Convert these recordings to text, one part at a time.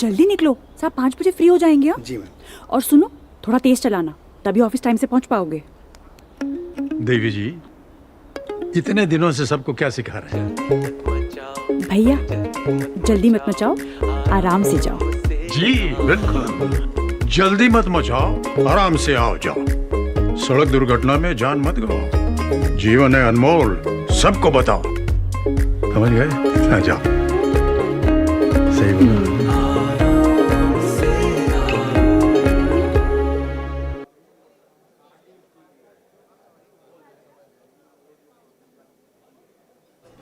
जल्दी निकलो, साहब 5 बजे फ्री हो जाएंगे। हाँ जी मैम। और सुनो, थोड़ा तेज चलाना, तभी ऑफिस टाइम से पहुंच पाओगे। देवी जी, इतने दिनों से सबको क्या सिखा रहे हैं? भैया जल्दी मत मचाओ, आराम से जाओ। जी बिल्कुल, जल्दी मत मचाओ, आराम से आओ जाओ। सड़क दुर्घटना में जान मत गवाओ, जीवन है अनमोल, सबको बताओ। समझ गए? हाँ, जाओ। सही बोला।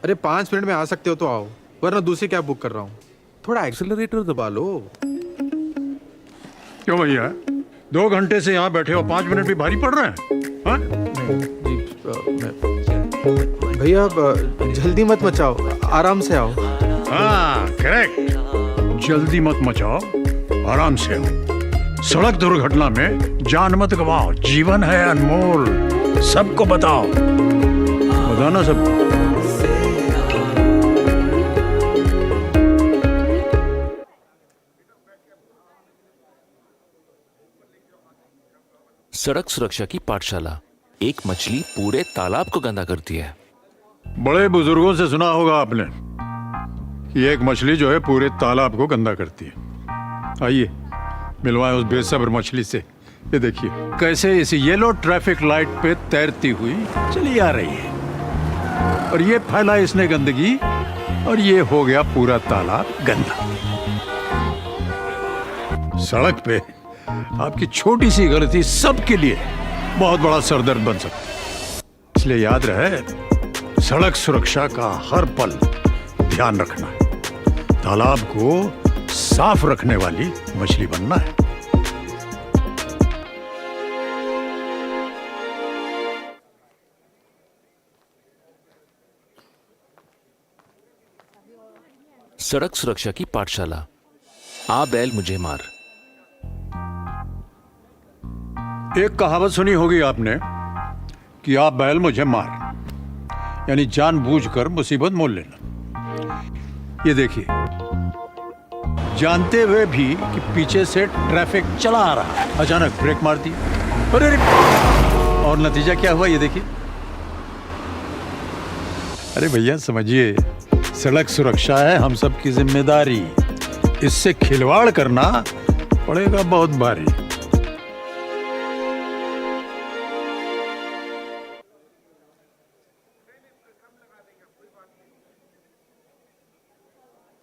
अरे 5 मिनट में आ सकते हो तो आओ, वरना दूसरी कैब बुक कर रहा हूँ। थोड़ा एक्सेलरेटर दबा लो। क्यों भैया, 2 घंटे से यहाँ बैठे हो, 5 मिनट भी भारी पड़ रहे हैं? हाँ? भैया जल्दी मत मचाओ, आराम से आओ। हाँ करेक्ट, जल्दी मत मचाओ, आराम से आओ। सड़क दुर्घटना में जान मत गवाओ, जीवन है अनमोल, सबको बताओ। बताना सबको। सड़क सुरक्षा की पाठशाला। एक मछली पूरे तालाब को गंदा करती है। बड़े बुजुर्गों से सुना होगा आपने कि एक मछली जो है पूरे तालाब को गंदा करती है। आइए मिलवाएं उस बेसब्र मछली से। ये देखिए कैसे इस येलो ट्रैफिक लाइट पे तैरती हुई चली आ रही है, और ये फैला इसने गंदगी, और ये हो गया पूरा तालाब गंदा। सड़क पे आपकी छोटी सी गलती सबके लिए बहुत बड़ा सरदर्द बन सकती है। इसलिए याद रहे, सड़क सुरक्षा का हर पल ध्यान रखना है। तालाब को साफ रखने वाली मछली बनना है। सड़क सुरक्षा की पाठशाला। आ बैल मुझे मार। एक कहावत सुनी होगी आपने कि आप बैल मुझे मार, यानी जानबूझकर मुसीबत मोल लेना। ये देखिए, जानते हुए भी कि पीछे से ट्रैफिक चला आ रहा है, अचानक ब्रेक मार दी, अरे और नतीजा क्या हुआ ये देखिए। अरे भैया समझिए, सड़क सुरक्षा है हम सब की जिम्मेदारी, इससे खिलवाड़ करना पड़ेगा बहुत भारी।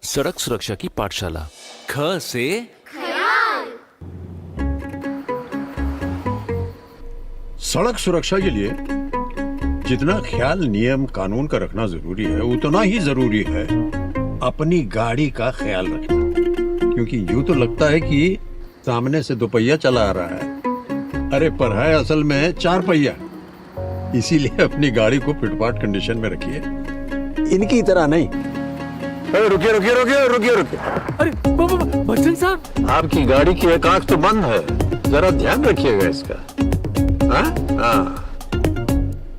सड़क सुरक्षा की पाठशाला। ख से ख्याल। सड़क सुरक्षा के लिए जितना ख्याल नियम कानून का रखना जरूरी है, उतना ही जरूरी है अपनी गाड़ी का ख्याल रखना। क्योंकि यूं तो लगता है कि सामने से 2 पहिया चला आ रहा है, अरे पर है असल में 4 पहिया। इसीलिए अपनी गाड़ी को फिटपाट कंडीशन में रखिए, इनकी तरह नहीं। रुकिए रुकिए रुकिए रुकिए रुकिए। अरे बच्चन साहब, आपकी गाड़ी की एक आंख तो बंद है, जरा ध्यान रखिएगा इसका। हाँ।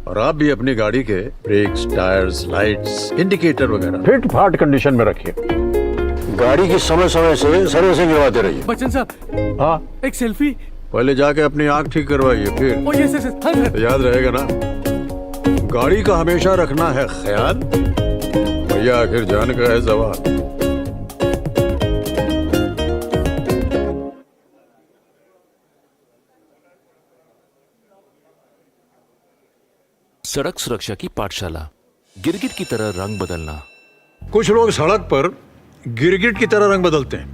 और आप भी अपनी गाड़ी के ब्रेक्स, टायर्स, लाइट्स, इंडिकेटर वगैरह फिट फाट कंडीशन में रखिए। गाड़ी की समय समय से सर्विसिंग करवाते रहिए। बच्चन साहब, हाँ, एक सेल्फी। पहले जाके अपनी आंख ठीक करवाइए, फिर ओ यस यस, हाँ सर। याद रहेगा ना, गाड़ी का हमेशा रखना है ख्याल, भैया आखिर जान का है सवाल। सड़क सुरक्षा की पाठशाला। गिरगिट की तरह रंग बदलना। कुछ लोग सड़क पर गिरगिट की तरह रंग बदलते हैं,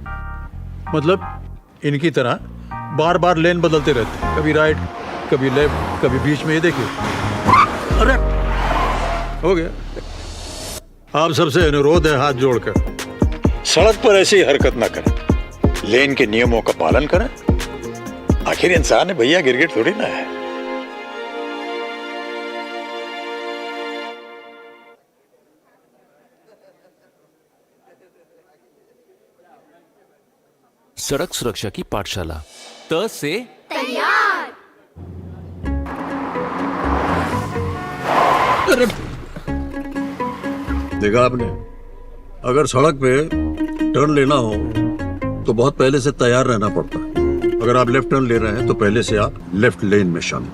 मतलब इनकी तरह बार बार लेन बदलते रहते हैं, कभी राइट कभी लेफ्ट कभी बीच में। ये देखिए, अरे हो गया। आप सबसे अनुरोध है हाथ जोड़कर, सड़क पर ऐसी हरकत ना करें, लेन के नियमों का पालन करें। आखिर इंसान है भैया, गिरगिट थोड़ी ना है। सड़क सुरक्षा की पाठशाला। त से तैयार। देखा आपने, अगर सड़क पे टर्न लेना हो तो बहुत पहले से तैयार रहना पड़ता है। अगर आप लेफ्ट टर्न ले रहे हैं तो पहले से आप लेफ्ट लेन में शामिल,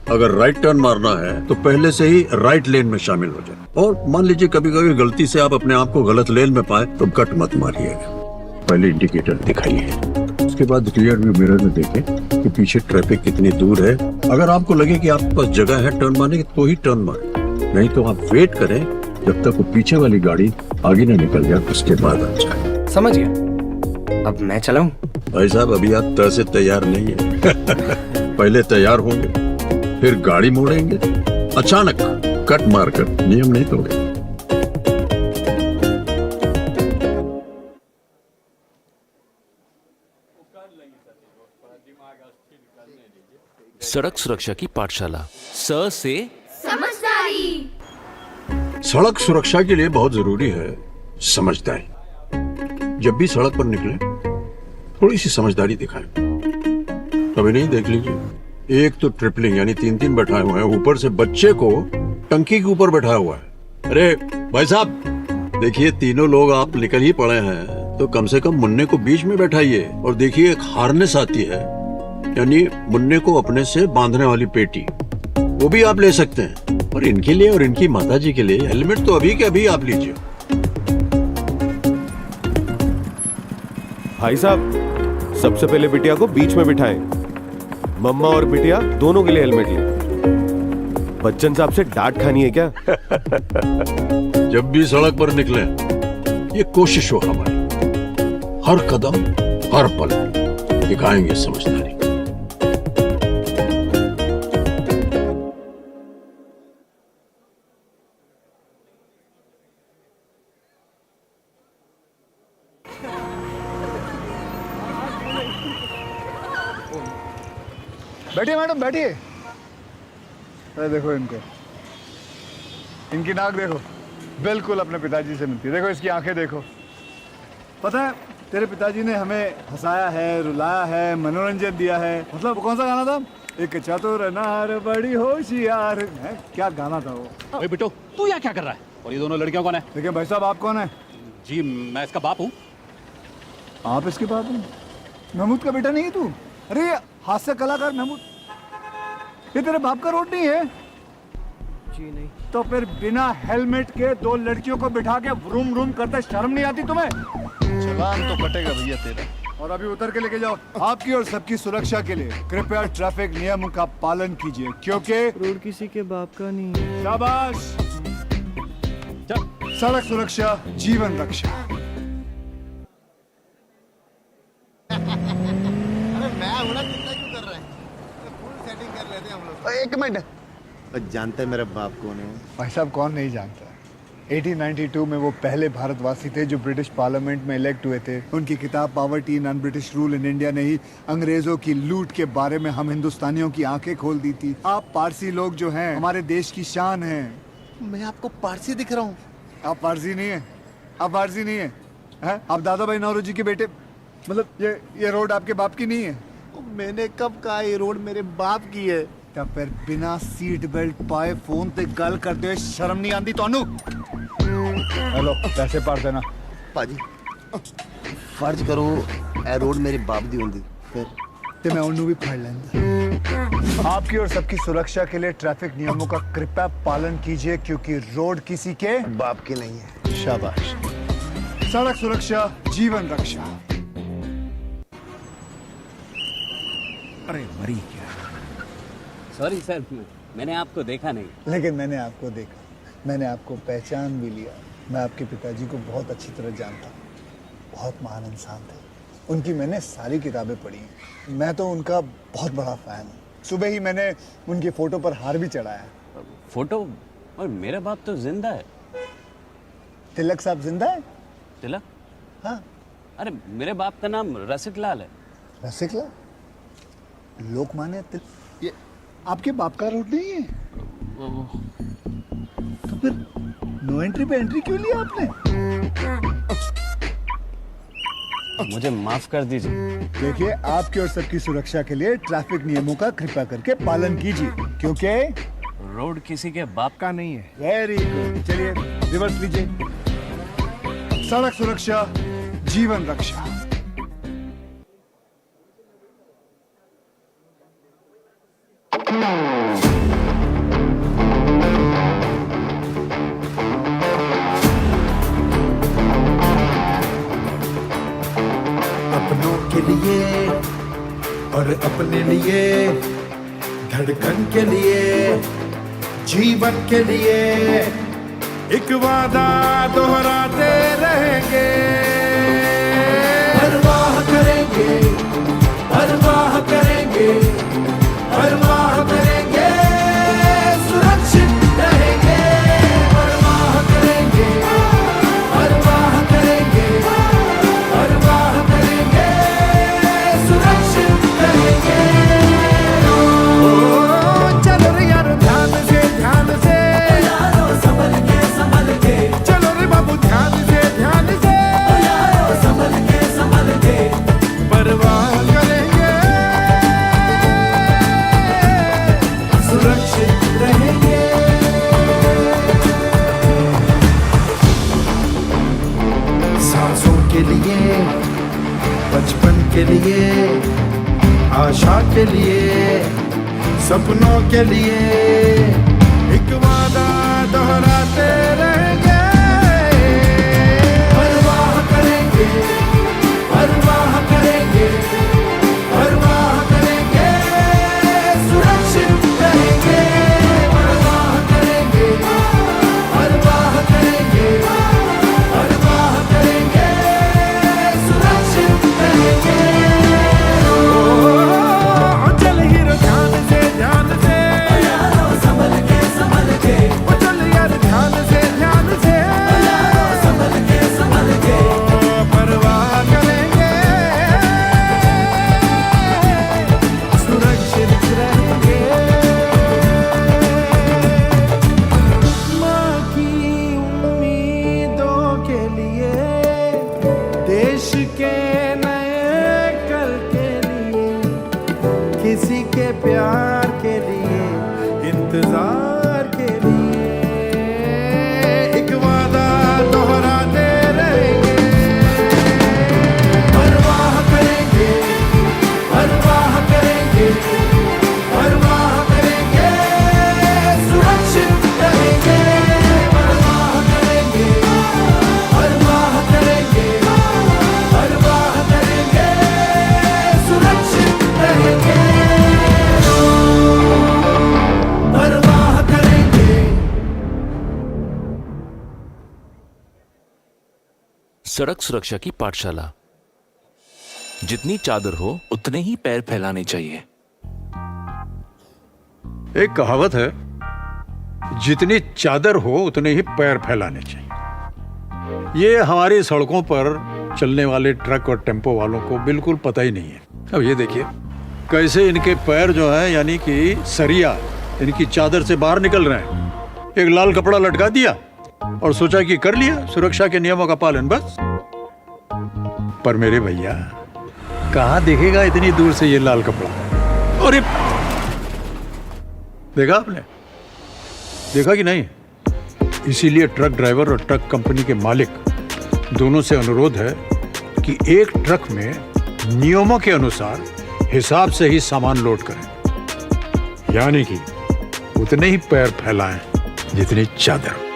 अगर राइट टर्न मारना है तो पहले से ही राइट लेन में शामिल हो जाए। और मान लीजिए कभी कभी गलती से आप अपने आप को गलत लेन में पाए तो कट मत मारिएगा, पहले इंडिकेटर दिखाइए, उसके बाद रियर व्यू मिरर में देखें कि पीछे ट्रैफिक कितनी दूर है। अगर आपको लगे कि आपके पास जगह है टर्न मारने की तो ही टर्न मारें, नहीं तो आप वेट करें जब तक वो पीछे वाली गाड़ी आगे न निकल जाए, उसके बाद आ जाए। समझ गया, अब मैं चलाऊं? भाई साहब अभी आप तरह से तैयार नहीं है पहले तैयार होंगे फिर गाड़ी मोड़ेंगे, अचानक कट मारकर नियम नहीं तोड़े। सड़क सुरक्षा की पाठशाला, स से समझदारी। सड़क सुरक्षा के लिए बहुत जरूरी है समझदारी। जब भी सड़क पर निकले थोड़ी सी समझदारी दिखाएं। कभी नहीं, देख लीजिए एक तो ट्रिपलिंग यानी 3-3 बैठाए हुए हैं, ऊपर से बच्चे को टंकी के ऊपर बैठाया हुआ है। अरे भाई साहब देखिए, तीनों लोग आप निकल ही पड़े हैं तो कम से कम मुन्ने को बीच में बैठाइए। और देखिए एक हार्नेस आती है, यानी मुन्ने को अपने से बांधने वाली पेटी, वो भी आप ले सकते हैं। और इनके लिए और इनकी माताजी के लिए हेलमेट तो अभी के अभी आप लीजिए। भाई साहब सबसे पहले बिटिया को बीच में बिठाएं। मम्मा और बिटिया दोनों के लिए हेलमेट लें। बच्चन साहब से डांट खानी है क्या? जब भी सड़क पर निकले ये कोशिश हो हमारी, हर कदम हर पल दिखाएंगे समझदारी। बैठिए मैडम बैठिए। अरे देखो इनको, इनकी नाक देखो, बिल्कुल अपने पिताजी से मिलती है। देखो इसकी आंखें देखो। पता है तेरे पिताजी ने हमें हंसाया है, रुलाया है, मनोरंजन दिया है। मतलब वो कौन सा गाना था? एक चतुर नार बड़ी होशियार है, क्या गाना था वो? ओए बेटो तू यहाँ क्या कर रहा है? और ये दोनों लड़कियां कौन है? देखिए भाई साहब, आप कौन है? जी मैं इसका बाप हूँ। आप इसके बाप हैं? महमूद का बेटा नहीं है तू? अरे हास्य कलाकार महमूद, ये तेरे बाप का रोड नहीं है? जी नहीं। तो फिर बिना हेलमेट के 2 लड़कियों को बिठा के व्रूम व्रूम करते शर्म नहीं आती तुम्हें? चालान तो कटेगा भैया तेरा। और अभी उतर के लेके जाओ। आपकी और सबकी सुरक्षा के लिए कृपया ट्रैफिक नियमों का पालन कीजिए, क्योंकि रोड किसी के बाप का नहीं है। शाबाश। सड़क सुरक्षा जीवन रक्षा। एक मिनट, जानते हैं मेरा बाप कौन है? भाई साहब कौन नहीं जानता। 1892 में वो पहले भारतवासी थे जो ब्रिटिश पार्लियामेंट में इलेक्ट हुए थे। उनकी किताब poverty non British rule in India ने ही अंग्रेजों की लूट के बारे में हम हिंदुस्तानियों की आंखें खोल दी थी। आप पारसी लोग जो हैं हमारे देश की शान हैं। मैं आपको पारसी दिख रहा हूँ? आप पारसी नहीं है, आप पारसी नहीं है, हैं? आप दादा भाई नौरोजी के बेटे। मतलब ये रोड आपके बाप की नहीं है? मैंने कब कहा ये रोड मेरे बाप की है? तो फिर बिना सीट बेल्ट पाए फोन पे गल करते हुए शर्म नहीं आती तोनू? हेलो, पैसे पार देना। पाजी फर्ज करो ए रोड मेरे बाप दी होंदी फिर ते मैं उन्हें भी फाड़ लेंदा। आपकी और सबकी सुरक्षा के लिए ट्रैफिक नियमों का कृपया पालन कीजिए, क्योंकि रोड किसी के बाप की नहीं है। शाबाश। सड़क सुरक्षा जीवन रक्षा। अरे मरी क्या? सॉरी सर, मैंने आपको देखा नहीं। लेकिन मैंने आपको देखा, मैंने आपको पहचान भी लिया। मैं आपके पिताजी को बहुत अच्छी तरह जानता हूँ। बहुत महान इंसान थे। उनकी मैंने सारी किताबें पढ़ी हैं। मैं तो उनका बहुत बड़ा फैन हूँ। सुबह ही मैंने उनकी फोटो पर हार भी चढ़ाया। फोटो? और मेरा बाप तो जिंदा है। तिलक साहब जिंदा है? तिलक? हाँ। अरे मेरे बाप का नाम रसिक लाल है। रसिक लाल? लोकमान्य तिलक? ये आपके बाप का रोड नहीं है? तो फिर नो एंट्री पे एंट्री क्यों लिया आपने? मुझे माफ कर दीजिए। देखिए, आपकी और सबकी सुरक्षा के लिए ट्रैफिक नियमों का कृपया करके पालन कीजिए, क्योंकि रोड किसी के बाप का नहीं है। Very good. चलिए रिवर्स लीजिए। सड़क सुरक्षा जीवन रक्षा। अपनों के लिए और अपने लिए, धड़कन के लिए, जीवन के लिए एक वादा दोहराते रहेंगे। परवाह करेंगे, परवाह करेंगे, परवाह करेंगे, सुरक्षित रहेंगे। परवाह करेंगे, परवाह करेंगे, परवाह करेंगे, सुरक्षित रहेंगे। ओ चलो रे यारो ध्यान से, ध्यान से यारो, संभल के चलो रे बाबू, ध्यान से, ध्यान से यारो, संभल के परवाह करेंगे, सुरक्षित रहेंगे। सांसों के लिए, बचपन के लिए, आशा के लिए, सपनों के लिए एक वादा दोहराते रहेंगे। परवाह करेंगे, परवाह करेंगे, परवाह करेंगे, सुरक्षित रहेंगे। परवाह करेंगे, परवाह करेंगे, परवाह करेंगे, सुरक्षित रहेंगे। ओ चल हीरो ध्यान से, ध्यान से यारो, संभल के ओ चल यार ध्यान से, ध्यान से यारो, संभल के परवाह करेंगे, सुरक्षित रहेंगे। माँ की उम्मीदों के लिए, देश के नए कल के लिए, किसी के प्यार के लिए, इंतजार के लिए एक वादा दोहराते रहेंगे। परवाह करेंगे, परवाह करेंगे, परवाह करेंगे, सुरक्षित रहेंगे। परवाह करेंगे, परवाह करेंगे, परवाह करेंगे, सुरक्षित रहेंगे। परवाह करेंगे। सड़क सुरक्षा की पाठशाला। जितनी चादर हो उतने ही पैर फैलाने चाहिए। एक कहावत है, जितनी चादर हो उतने ही पैर फैलाने चाहिए। ये हमारी सड़कों पर चलने वाले ट्रक और टेम्पो वालों को बिल्कुल पता ही नहीं है। अब ये देखिए कैसे इनके पैर जो है, यानी कि सरिया इनकी चादर से बाहर निकल रहे हैं। एक लाल कपड़ा लटका दिया और सोचा कि कर लिया, सुरक्षा के नियमों का पालन बस। पर मेरे भैया, कहाँ दिखेगा इतनी दूर से ये लाल कपड़ा? और ये देखा आपने, देखा कि नहीं? इसीलिए ट्रक ड्राइवर और ट्रक कंपनी के मालिक दोनों से अनुरोध है कि एक ट्रक में नियमों के अनुसार हिसाब से ही सामान लोड करें, यानी कि उतने ही पैर फैलाएं जितनी चादर।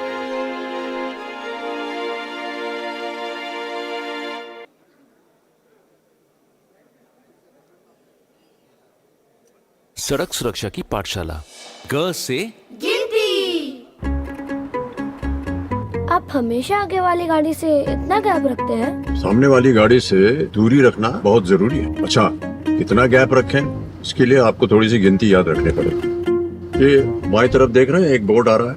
सड़क सुरक्षा की पाठशाला। ग से गिनती। आप हमेशा आगे वाली गाड़ी से इतना गैप रखते हैं? सामने वाली गाड़ी से दूरी रखना बहुत जरूरी है। अच्छा, कितना गैप रखें इसके लिए आपको थोड़ी सी गिनती याद रखनी पड़ेगी। ये बाईं तरफ देख रहे हैं, एक बोर्ड आ रहा है।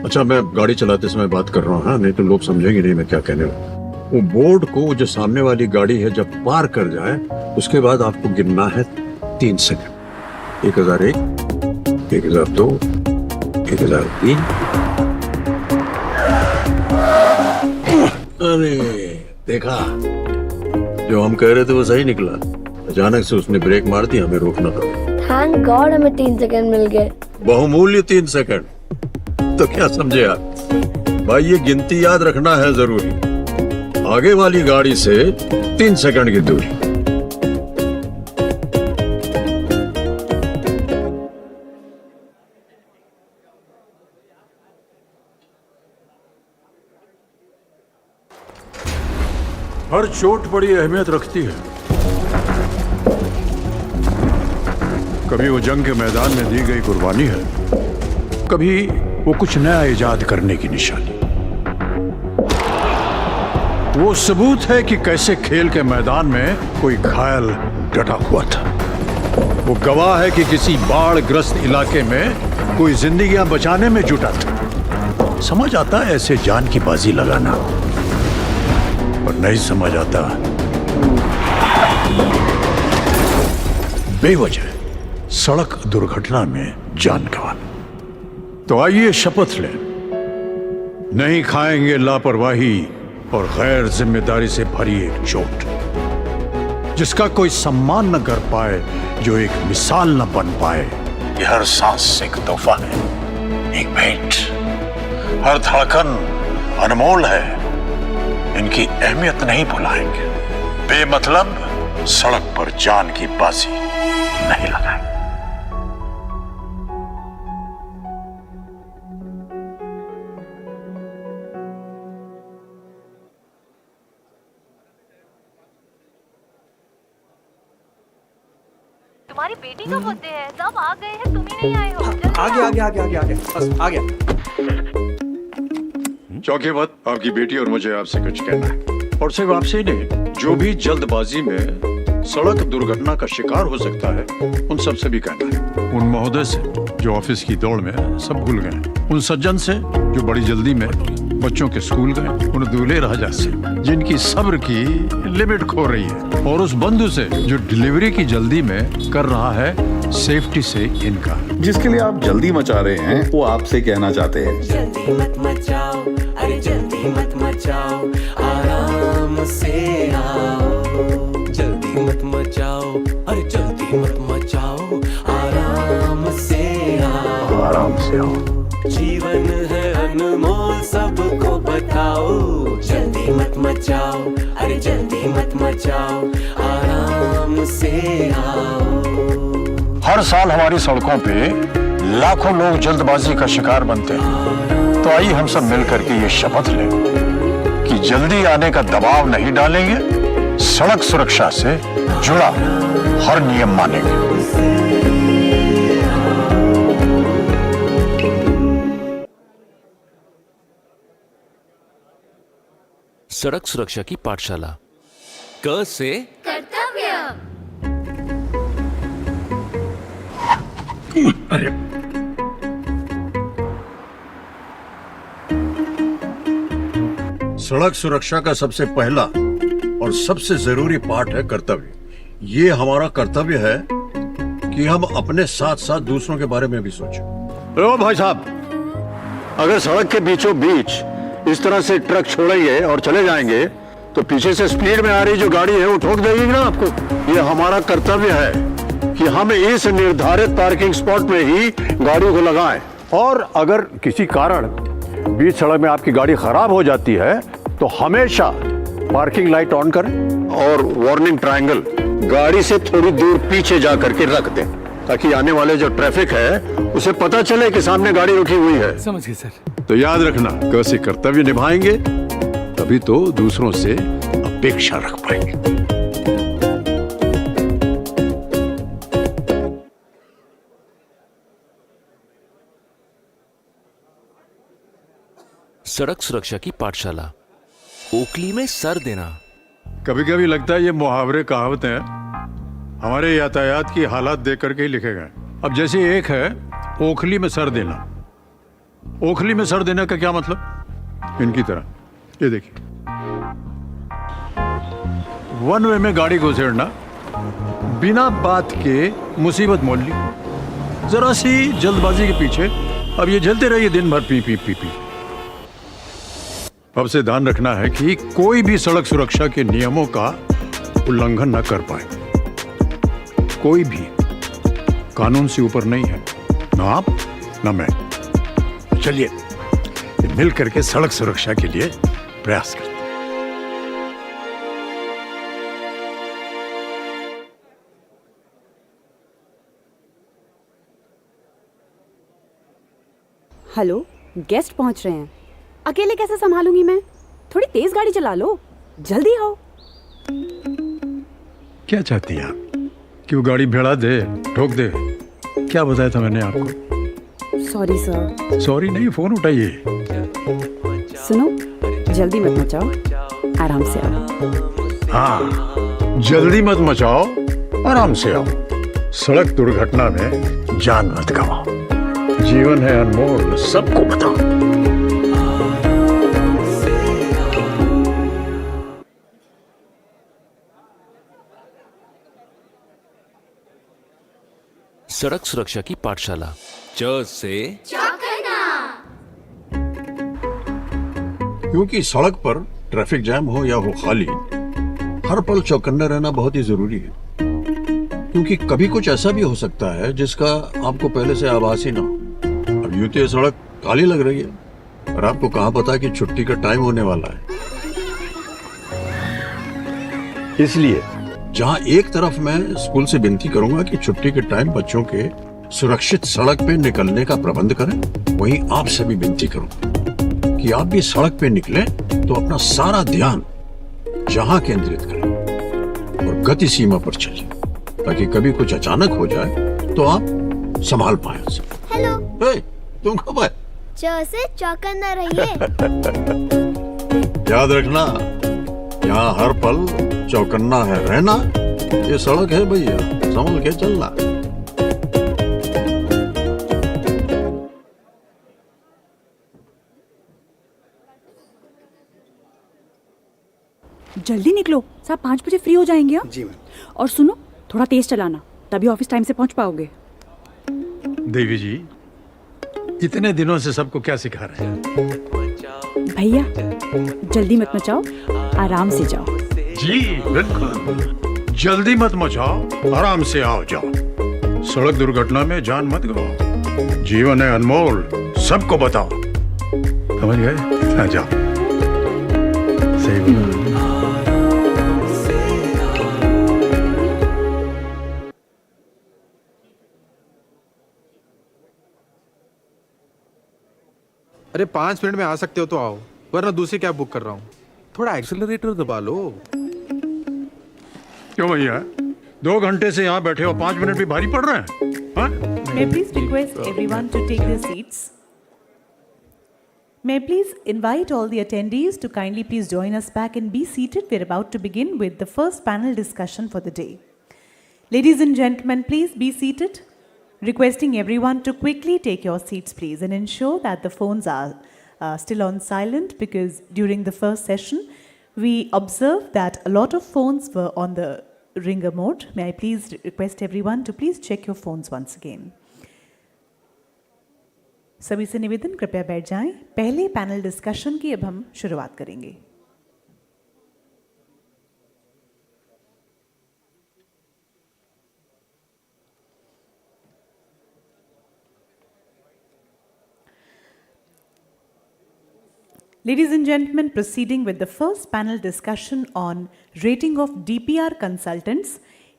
अच्छा, मैं गाड़ी चलाते समय बात कर रहा हूँ, हाँ, नहीं तो लोग समझेंगे नहीं मैं क्या कहने वाला। वो बोर्ड को जो सामने वाली गाड़ी है जब पार कर जाए उसके बाद आपको गिनना है 3 सेकंड। 1001, 1002, 1003। अरे देखा, जो हम कह रहे थे वो सही निकला। अचानक से उसने ब्रेक मार दी, हमें रोकना पड़ा। थैंक गॉड हमें 3 सेकंड मिल गए। बहुमूल्य 3 सेकंड। तो क्या समझे आप भाई, ये गिनती याद रखना है जरूरी। आगे वाली गाड़ी से 3 सेकंड की दूरी। हर चोट बड़ी अहमियत रखती है। कभी वो जंग के मैदान में दी गई कुर्बानी है, कभी वो कुछ नया इजाद करने की निशानी। वो सबूत है कि कैसे खेल के मैदान में कोई घायल डटा हुआ था। वो गवाह है कि किसी बाढ़ ग्रस्त इलाके में कोई जिंदगियां बचाने में जुटा था। समझ आता ऐसे जान की बाजी लगाना, पर नहीं समझ आता बेवजह सड़क दुर्घटना में जान गंवाना। तो आइए शपथ लें, नहीं खाएंगे लापरवाही और गैर जिम्मेदारी से भरी एक चोट, जिसका कोई सम्मान न कर पाए, जो एक मिसाल न बन पाए। ये हर सांस एक तोहफा है, एक भेंट। हर धड़कन अनमोल है, इनकी अहमियत नहीं भुलाएंगे। बेमतलब सड़क पर जान की बाजी नहीं लगाएंगे। तुम्हारी बेटी का बर्थडे है, सब आ गए हैं, तुम ही नहीं आए हो। आगे बस आ गया। चौके वक्त आपकी बेटी और मुझे आपसे कुछ कहना है, और सिर्फ आपसे ही नहीं, जो भी जल्दबाजी में सड़क दुर्घटना का शिकार हो सकता है, उन सब से भी कहना है। उन महोदय से जो ऑफिस की दौड़ में सब भूल गए, उन सज्जन से जो बड़ी जल्दी में बच्चों के स्कूल गए, उन दूल्हे राजा से जिनकी सब्र की लिमिट खो रही है, और उस बंधु से जो डिलीवरी की जल्दी में कर रहा है सेफ्टी से इनकार। जिसके लिए आप जल्दी मचा रहे हैं, वो आपसे कहना चाहते हैं, जल्दी मत मचाओ, अरे जल्दी मत मचाओ, आराम से आओ। जल्दी मत मचाओ, अरे जल्दी मत मचाओ, आराम से आओ। आराम से आओ। जीवन है अनमोल, सबको बताओ। जल्दी मत मचाओ, अरे जल्दी मत मचाओ, आराम से आओ। हर साल हमारी सड़कों पे लाखों लोग जल्दबाजी का शिकार बनते हैं। तो आइए हम सब मिलकर के ये शपथ लें कि जल्दी आने का दबाव नहीं डालेंगे, सड़क सुरक्षा से जुड़ा हर नियम मानेंगे। सड़क सुरक्षा की पाठशाला। क से कर्तव्य। अरे सड़क सुरक्षा का सबसे पहला और सबसे जरूरी पार्ट है कर्तव्य। ये हमारा कर्तव्य है कि हम अपने साथ साथ दूसरों के बारे में भी सोचें। लो भाई साहब, अगर सड़क के बीचों बीच इस तरह से ट्रक छोड़ेंगे और चले जाएंगे तो पीछे से स्पीड में आ रही जो गाड़ी है वो ठोक देगी ना आपको। ये हमारा कर्तव्य है कि हम इस निर्धारित पार्किंग स्पॉट में ही गाड़ियों को लगाएं। और अगर किसी कारण बीच सड़क में आपकी गाड़ी खराब हो जाती है तो हमेशा पार्किंग लाइट ऑन करें और वार्निंग ट्रायंगल गाड़ी से थोड़ी दूर पीछे जा करके रख दें, ताकि आने वाले जो ट्रैफिक है उसे पता चले कि सामने गाड़ी रुकी हुई है। समझ गए सर। तो याद रखना, कैसे कर्तव्य निभाएंगे तभी तो दूसरों से अपेक्षा रख पाएंगे। सड़क सुरक्षा की पाठशाला। ओखली में सर देना। कभी कभी लगता है ये मुहावरे कहावतें हमारे यातायात की हालात देख करके ही लिखे गए। अब जैसे एक है ओखली में सर देना। ओखली में सर देने का क्या मतलब? इनकी तरह ये देखिए, वन वे में गाड़ी घुसेड़ना, बिना बात के मुसीबत मोल ली, जरा सी जल्दबाजी के पीछे अब ये जलते रहिए दिन भर पी पी पी पी। अब से ध्यान रखना है कि कोई भी सड़क सुरक्षा के नियमों का उल्लंघन न कर पाए। कोई भी कानून से ऊपर नहीं है, न आप न मैं। चलिए मिल करके सड़क सुरक्षा के लिए प्रयास करते हैं। हेलो, गेस्ट पहुंच रहे हैं। अकेले कैसे संभालूंगी मैं? थोड़ी तेज गाड़ी चला लो, जल्दी आओ। क्या चाहती हैं आप कि वो गाड़ी भिड़ा दे, ठोक दे? क्या बताया था मैंने आपको? Sorry sir. सॉरी नहीं, फोन उठाइए। सुनो, जल्दी मत मचाओ, आराम से आओ। हाँ, जल्दी मत मचाओ, आराम से आओ। सड़क दुर्घटना में जान मत गवाओ। जीवन है अनमोल, सबको बताओ। सड़क सुरक्षा की पाठशाला च से चौकन्ना। क्योंकि सड़क पर ट्रैफिक जैम हो या हो खाली, हर पल चौकन्ना रहना बहुत ही जरूरी है। क्योंकि कभी कुछ ऐसा भी हो सकता है जिसका आपको पहले से आभास ही ना हो। अब यूं तो ये सड़क काली लग रही है और आपको कहाँ पता कि छुट्टी का टाइम होने वाला है। इसलिए जहां एक तरफ मैं स्कूल से विनती करूंगा कि छुट्टी के टाइम बच्चों के सुरक्षित सड़क पे निकलने का प्रबंध करें, वहीं आपसे भी विनती करूंगा कि आप भी सड़क पे निकलें तो अपना सारा ध्यान जहां केंद्रित करें और गति सीमा पर चलें, ताकि कभी कुछ अचानक हो जाए तो आप संभाल पाए उसे। हेलो। तुम कब आए? च से चौकन्ना रहिए। याद रखना, यहाँ हर पल चौकन्ना है रहना। ये सड़क है भैया, संभल के चलना। जल्दी निकलो, साहब 5 बजे फ्री हो जाएंगे। हाँ जी मैम। और सुनो, थोड़ा तेज चलाना, तभी ऑफिस टाइम से पहुंच पाओगे। देवी जी, इतने दिनों से सबको क्या सिखा रहे हैं? भैया जल्दी मत मचाओ, आराम से जाओ। जी बिल्कुल, जल्दी मत मचाओ, आराम से आओ जाओ। सड़क दुर्घटना में जान मत गवाओ। जीवन है अनमोल, सबको बताओ। समझ गए? हाँ, जाओ। सही बोला। अरे 5 मिनट में आ सकते हो तो आओ, वरना दूसरी कैब बुक कर रहा हूँ। थोड़ा एक्सेलरेटर दबा लो। क्यों भैया, 2 घंटे से यहाँ बैठे हो, 5 मिनट भी भारी पड़ रहे हैं? हाँ? May I please request everyone to take their seats? May I please invite all the attendees to kindly please join us back and be seated. We're about to begin with the first panel discussion for the day. Ladies and gentlemen, please be seated. Requesting everyone to quickly take your seats, please, and ensure that the phones are still on silent, because during the first session, we observed that a lot of phones were on the ringer mode. May I please request everyone to please check your phones once again. सभी से निवेदन, कृपया बैठ जाएं। पहले panel discussion की अब हम शुरुआत करेंगे। Ladies and gentlemen, proceeding with the first panel discussion on rating of DPR Consultants,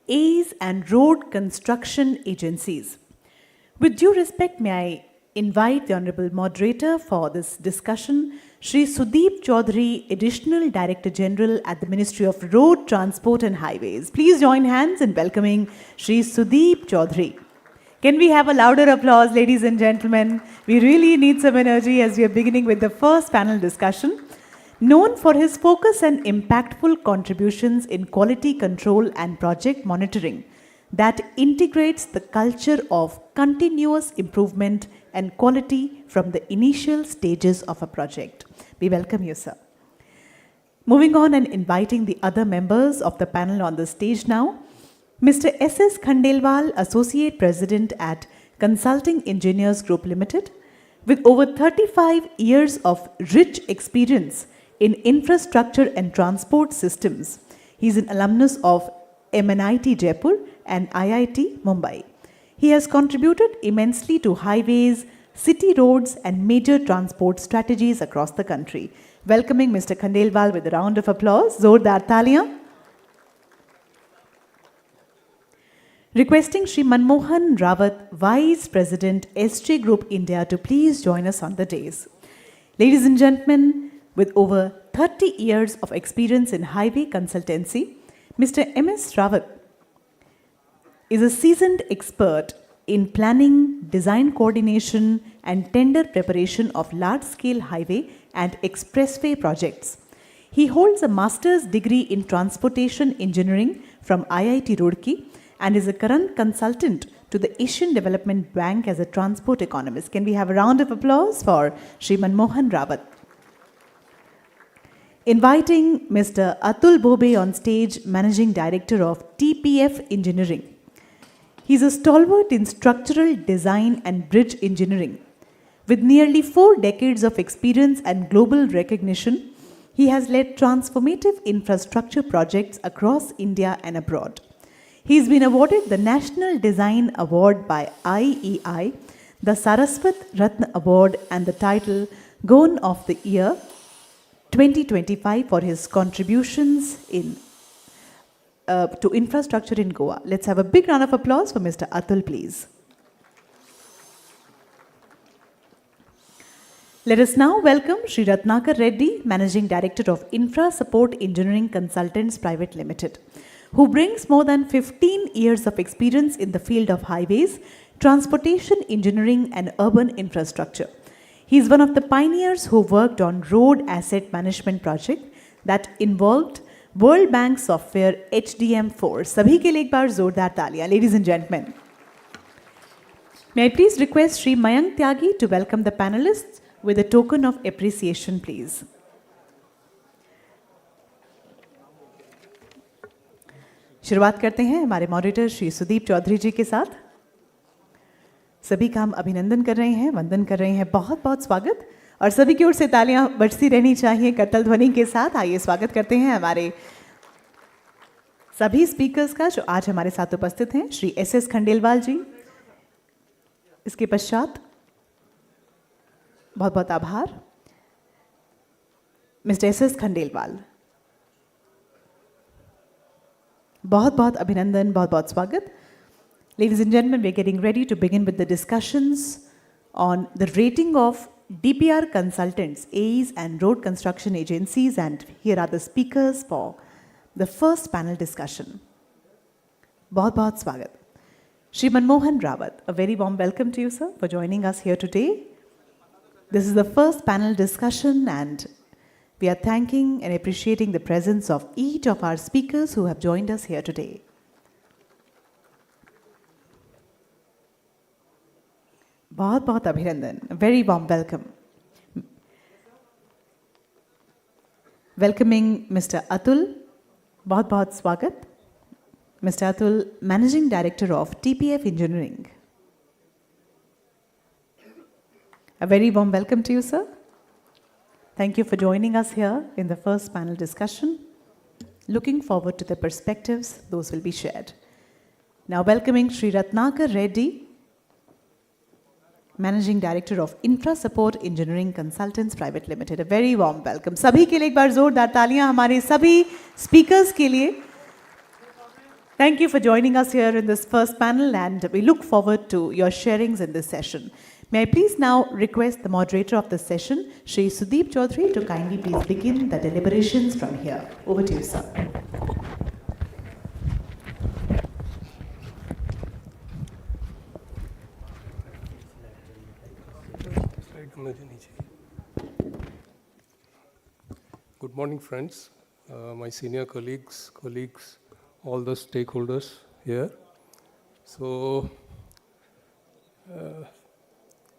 AEs and Road Construction Agencies. With due respect, may I invite the Honorable Moderator for this discussion, Shri Sudeep Chaudhary, Additional Director General at the Ministry of Road, Transport and Highways. Please join hands in welcoming Shri Sudeep Chaudhary. Can we have a louder applause, ladies and gentlemen? We really need some energy as we are beginning with the first panel discussion. Known for his focus and impactful contributions in quality control and project monitoring that integrates the culture of continuous improvement and quality from the initial stages of a project. We welcome you, sir. Moving on and inviting the other members of the panel on the stage now. Mr. S.S. Khandelwal, Associate President at Consulting Engineers Group Limited, with over 35 years of rich experience in infrastructure and transport systems. He is an alumnus of MNIT Jaipur and IIT Mumbai. He has contributed immensely to highways, city roads, and major transport strategies across the country. Welcoming Mr. Khandelwal with a round of applause. Zordar taliyan. Requesting Shri Manmohan Rawat, Vice President, SJ Group India, to please join us on the dais. Ladies and gentlemen, with over 30 years of experience in highway consultancy, Mr. M.S. Rawat is a seasoned expert in planning, design coordination, and tender preparation of large-scale highway and expressway projects. He holds a master's degree in transportation engineering from IIT Roorkee and is a current consultant to the Asian Development Bank as a transport economist. Can we have a round of applause for Shri Manmohan Rawat? Inviting Mr. Atul Bobe on stage, Managing Director of TPF Engineering. He's a stalwart in structural design and bridge engineering. With nearly 4 decades of experience and global recognition, he has led transformative infrastructure projects across India and abroad. He's been awarded the National Design Award by IEI, the Saraswat Ratna Award, and the title Gone of the Year 2025 for his contributions to infrastructure in Goa. Let's have a big round of applause for Mr. Atul, please. Let us now welcome Sri Ratnakar Reddy, Managing Director of Infra Support Engineering Consultants Private Limited, who brings more than 15 years of experience in the field of highways, transportation engineering and urban infrastructure. He is one of the pioneers who worked on road asset management project that involved World Bank software HDM4. सभी के लिए एक बार जोरदार तालियां, ladies and gentlemen. May I please request Sri Mayank Tyagi to welcome the panelists with a token of appreciation, please. शुरुआत करते हैं हमारे मॉडरेटर श्री सुदीप चौधरी जी के साथ. सभी का हम अभिनंदन कर रहे हैं, वंदन कर रहे हैं. बहुत बहुत स्वागत और सभी की ओर से तालियां बजती रहनी चाहिए करतल ध्वनि के साथ. आइए स्वागत करते हैं हमारे सभी स्पीकर्स का जो आज हमारे साथ उपस्थित हैं. श्री एस खंडेलवाल जी, इसके पश्चात बहुत बहुत आभार मिस्टर एस खंडेलवाल. बहुत बहुत अभिनंदन, बहुत बहुत स्वागत. Ladies and gentlemen, we're getting ready to begin with the discussions on the rating of DPR Consultants, AEs and Road Construction Agencies, and here are the speakers for the first panel discussion. बहुत बहुत स्वागत. Shri Manmohan Rawat, a very warm welcome to you, sir, for joining us here today. This is the first panel discussion and we are thanking and appreciating the presence of each of our speakers who have joined us here today. बहुत बहुत अभिनंदन. Very warm welcome. Welcoming Mr. Atul. बहुत बहुत स्वागत. Mr. Atul, Managing Director of TPF Engineering. A very warm welcome to you, sir. Thank you for joining us here in the first panel discussion. Looking forward to the perspectives, those will be shared. Now welcoming Sri Ratnakar Reddy, Managing Director of Infra Support Engineering Consultants Private Limited. A very warm welcome. सभी के लिए एक बार जोरदार तालियां हमारे सभी speakers के लिए. Thank you for joining us here in this first panel and we look forward to your sharings in this session. May I please now request the moderator of this session, Shri Sudeep Chaudhary, to kindly please begin the deliberations from here. Over to you, sir. Good morning, friends, my senior colleagues, all the stakeholders here. So,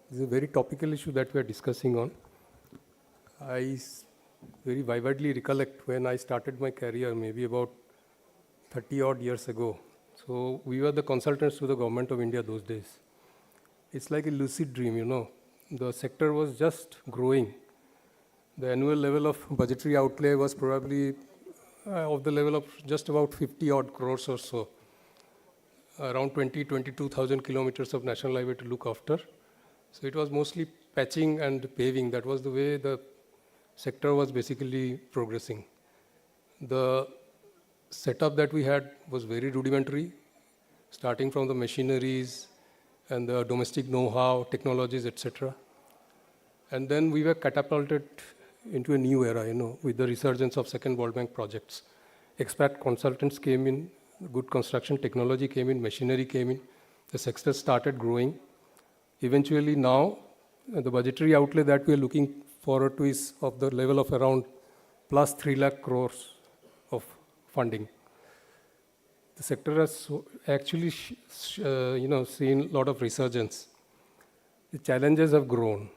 this is a very topical issue that we are discussing on. I very vividly recollect when I started my career, maybe about 30 odd years ago. So, we were the consultants to the government of India those days. It's like a lucid dream, you know. The sector was just growing. The annual level of budgetary outlay was probably of the level of just about 50 odd crores or so. Around 22,000 kilometers of national highway to look after. So it was mostly patching and paving. That was the way the sector was basically progressing. The setup that we had was very rudimentary, starting from the machineries and the domestic know-how, technologies, etc. And then we were catapulted into a new era, you know, with the resurgence of second World Bank projects. Expat consultants came in, good construction technology came in, machinery came in, the sector started growing. Eventually now, the budgetary outlay that we are looking forward to is of the level of around plus 3 lakh crores of funding. The sector has actually seen a lot of resurgence. The challenges have grown.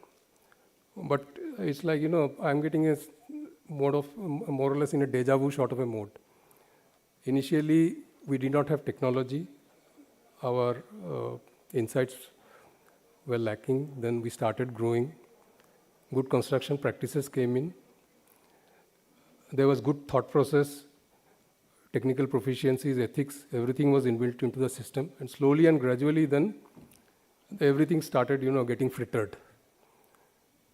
But it's like, I'm getting a mode of more or less in a deja vu sort of a mode. Initially, we did not have technology. Our insights were lacking. Then we started growing. Good construction practices came in. There was good thought process, technical proficiencies, ethics, everything was inbuilt into the system. And slowly and gradually then, everything started, getting frittered.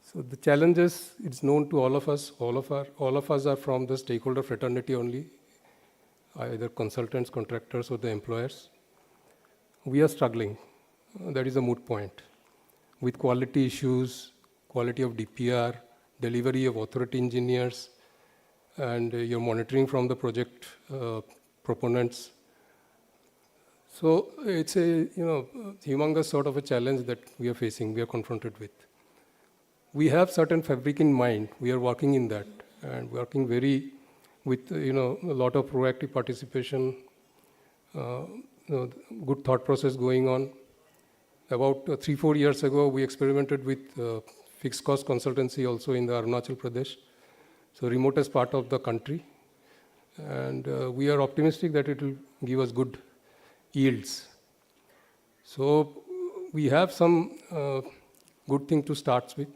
So the challenges, it's known to all of us. All of us are from the stakeholder fraternity only, either consultants, contractors, or the employers. We are struggling. That is a moot point. With quality issues, quality of DPR, delivery of authority engineers, and your monitoring from the project proponents. So it's a humongous sort of a challenge that we are facing, we are confronted with. We have certain fabric in mind. We are working in that and working with a lot of proactive participation, good thought process going on. About 3-4 years ago, we experimented with fixed cost consultancy also in the Arunachal Pradesh, so remotest part of the country. And we are optimistic that it will give us good yields. So we have some good thing to start with,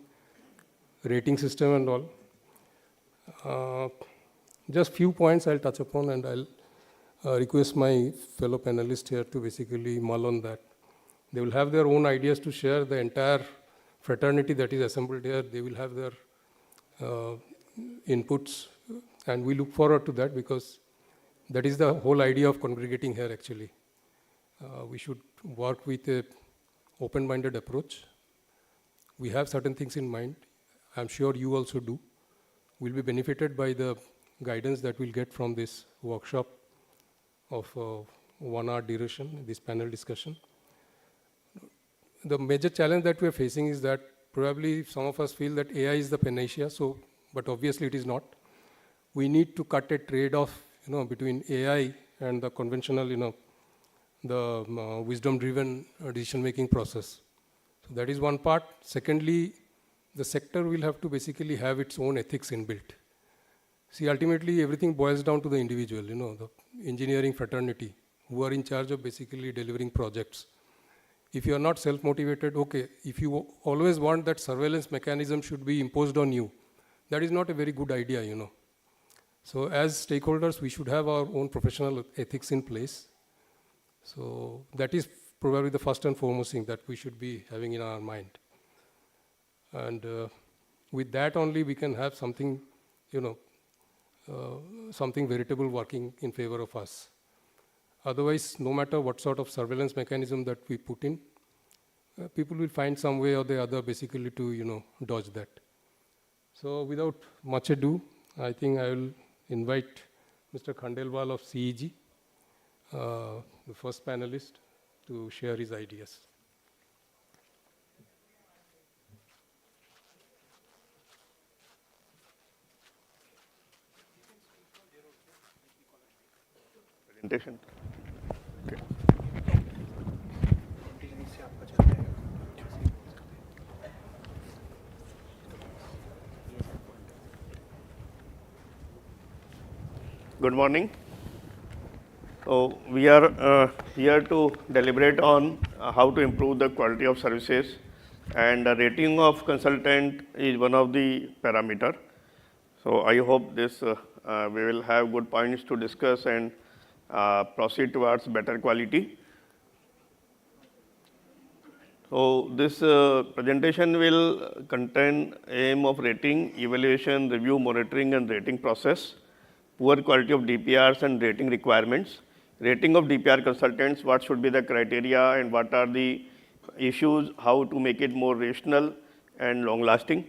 rating system and all. Just few points I'll touch upon, and I'll request my fellow panelists here to basically mull on that. They will have their own ideas to share. The entire fraternity that is assembled here, they will have their inputs, and we look forward to that because that is the whole idea of congregating here actually. We should work with an open-minded approach. We have certain things in mind. I'm sure you also do. We'll be benefited by the guidance that we'll get from this workshop of 1 hour duration, this panel discussion. The major challenge that we're facing is that probably some of us feel that AI is the panacea, but obviously it is not. We need to cut a trade-off, between AI and the conventional, the wisdom-driven decision-making process. So that is one part. Secondly, the sector will have to basically have its own ethics inbuilt. See, ultimately, everything boils down to the individual, the engineering fraternity, who are in charge of basically delivering projects. If you are not self-motivated, okay, if you always want that surveillance mechanism should be imposed on you, that is not a very good idea, So as stakeholders, we should have our own professional ethics in place. So that is probably the first and foremost thing that we should be having in our mind. And with that only we can have something, something veritable working in favor of us. Otherwise, no matter what sort of surveillance mechanism that we put in, people will find some way or the other basically to, dodge that. So without much ado, I think I will invite Mr. Khandelwal of CEG, the first panelist, to share his ideas. Presentation. Okay. Good morning. So we are here to deliberate on how to improve the quality of services, and the rating of consultant is one of the parameter. So I hope this we will have good points to discuss and proceed towards better quality. So this presentation will contain aim of rating, evaluation, review, monitoring, and rating process, poor quality of DPRs and rating requirements, rating of DPR consultants, what should be the criteria and what are the issues, how to make it more rational and long lasting,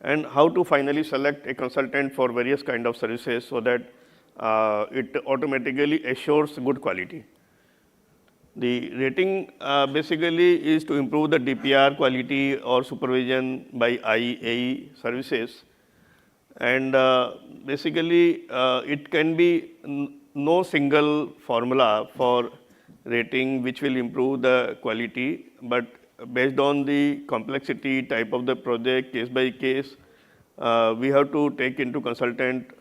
and how to finally select a consultant for various kind of services so that it automatically assures good quality. The rating basically is to improve the DPR quality or supervision by AE services. And basically, it can be no single formula for rating which will improve the quality, but based on the complexity, type of the project, case by case, we have to take into consultant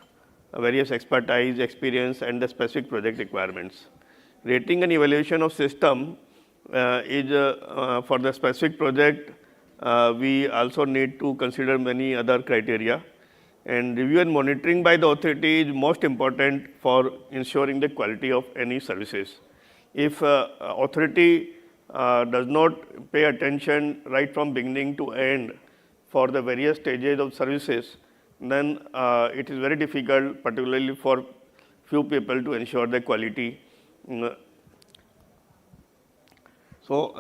various expertise, experience, and the specific project requirements. Rating and evaluation of system is for the specific project, we also need to consider many other criteria. And review and monitoring by the authority is most important for ensuring the quality of any services. If authority does not pay attention right from beginning to end for the various stages of services, then it is very difficult, particularly for few people, to ensure the quality. So,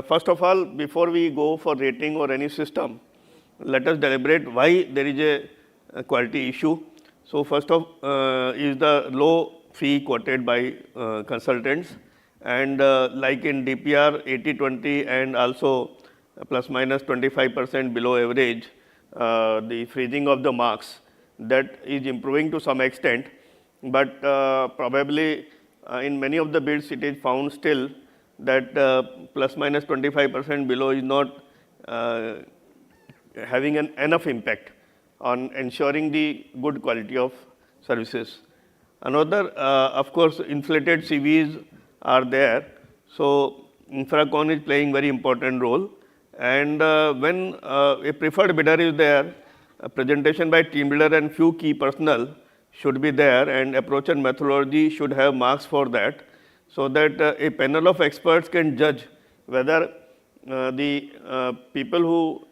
first of all, before we go for rating or any system, let us deliberate why there is a quality issue. So, first of is the low fee quoted by consultants, and like in DPR 80-20 and also plus minus 25% below average, the freezing of the marks, that is improving to some extent, but probably in many of the bids it is found still that plus minus 25% below is not having enough impact on ensuring the good quality of services. Another, of course, inflated CVs are there. So, Infracon is playing very important role. And when a preferred bidder is there, a presentation by team leader and few key personnel should be there, and approach and methodology should have marks for that, so that a panel of experts can judge whether the people who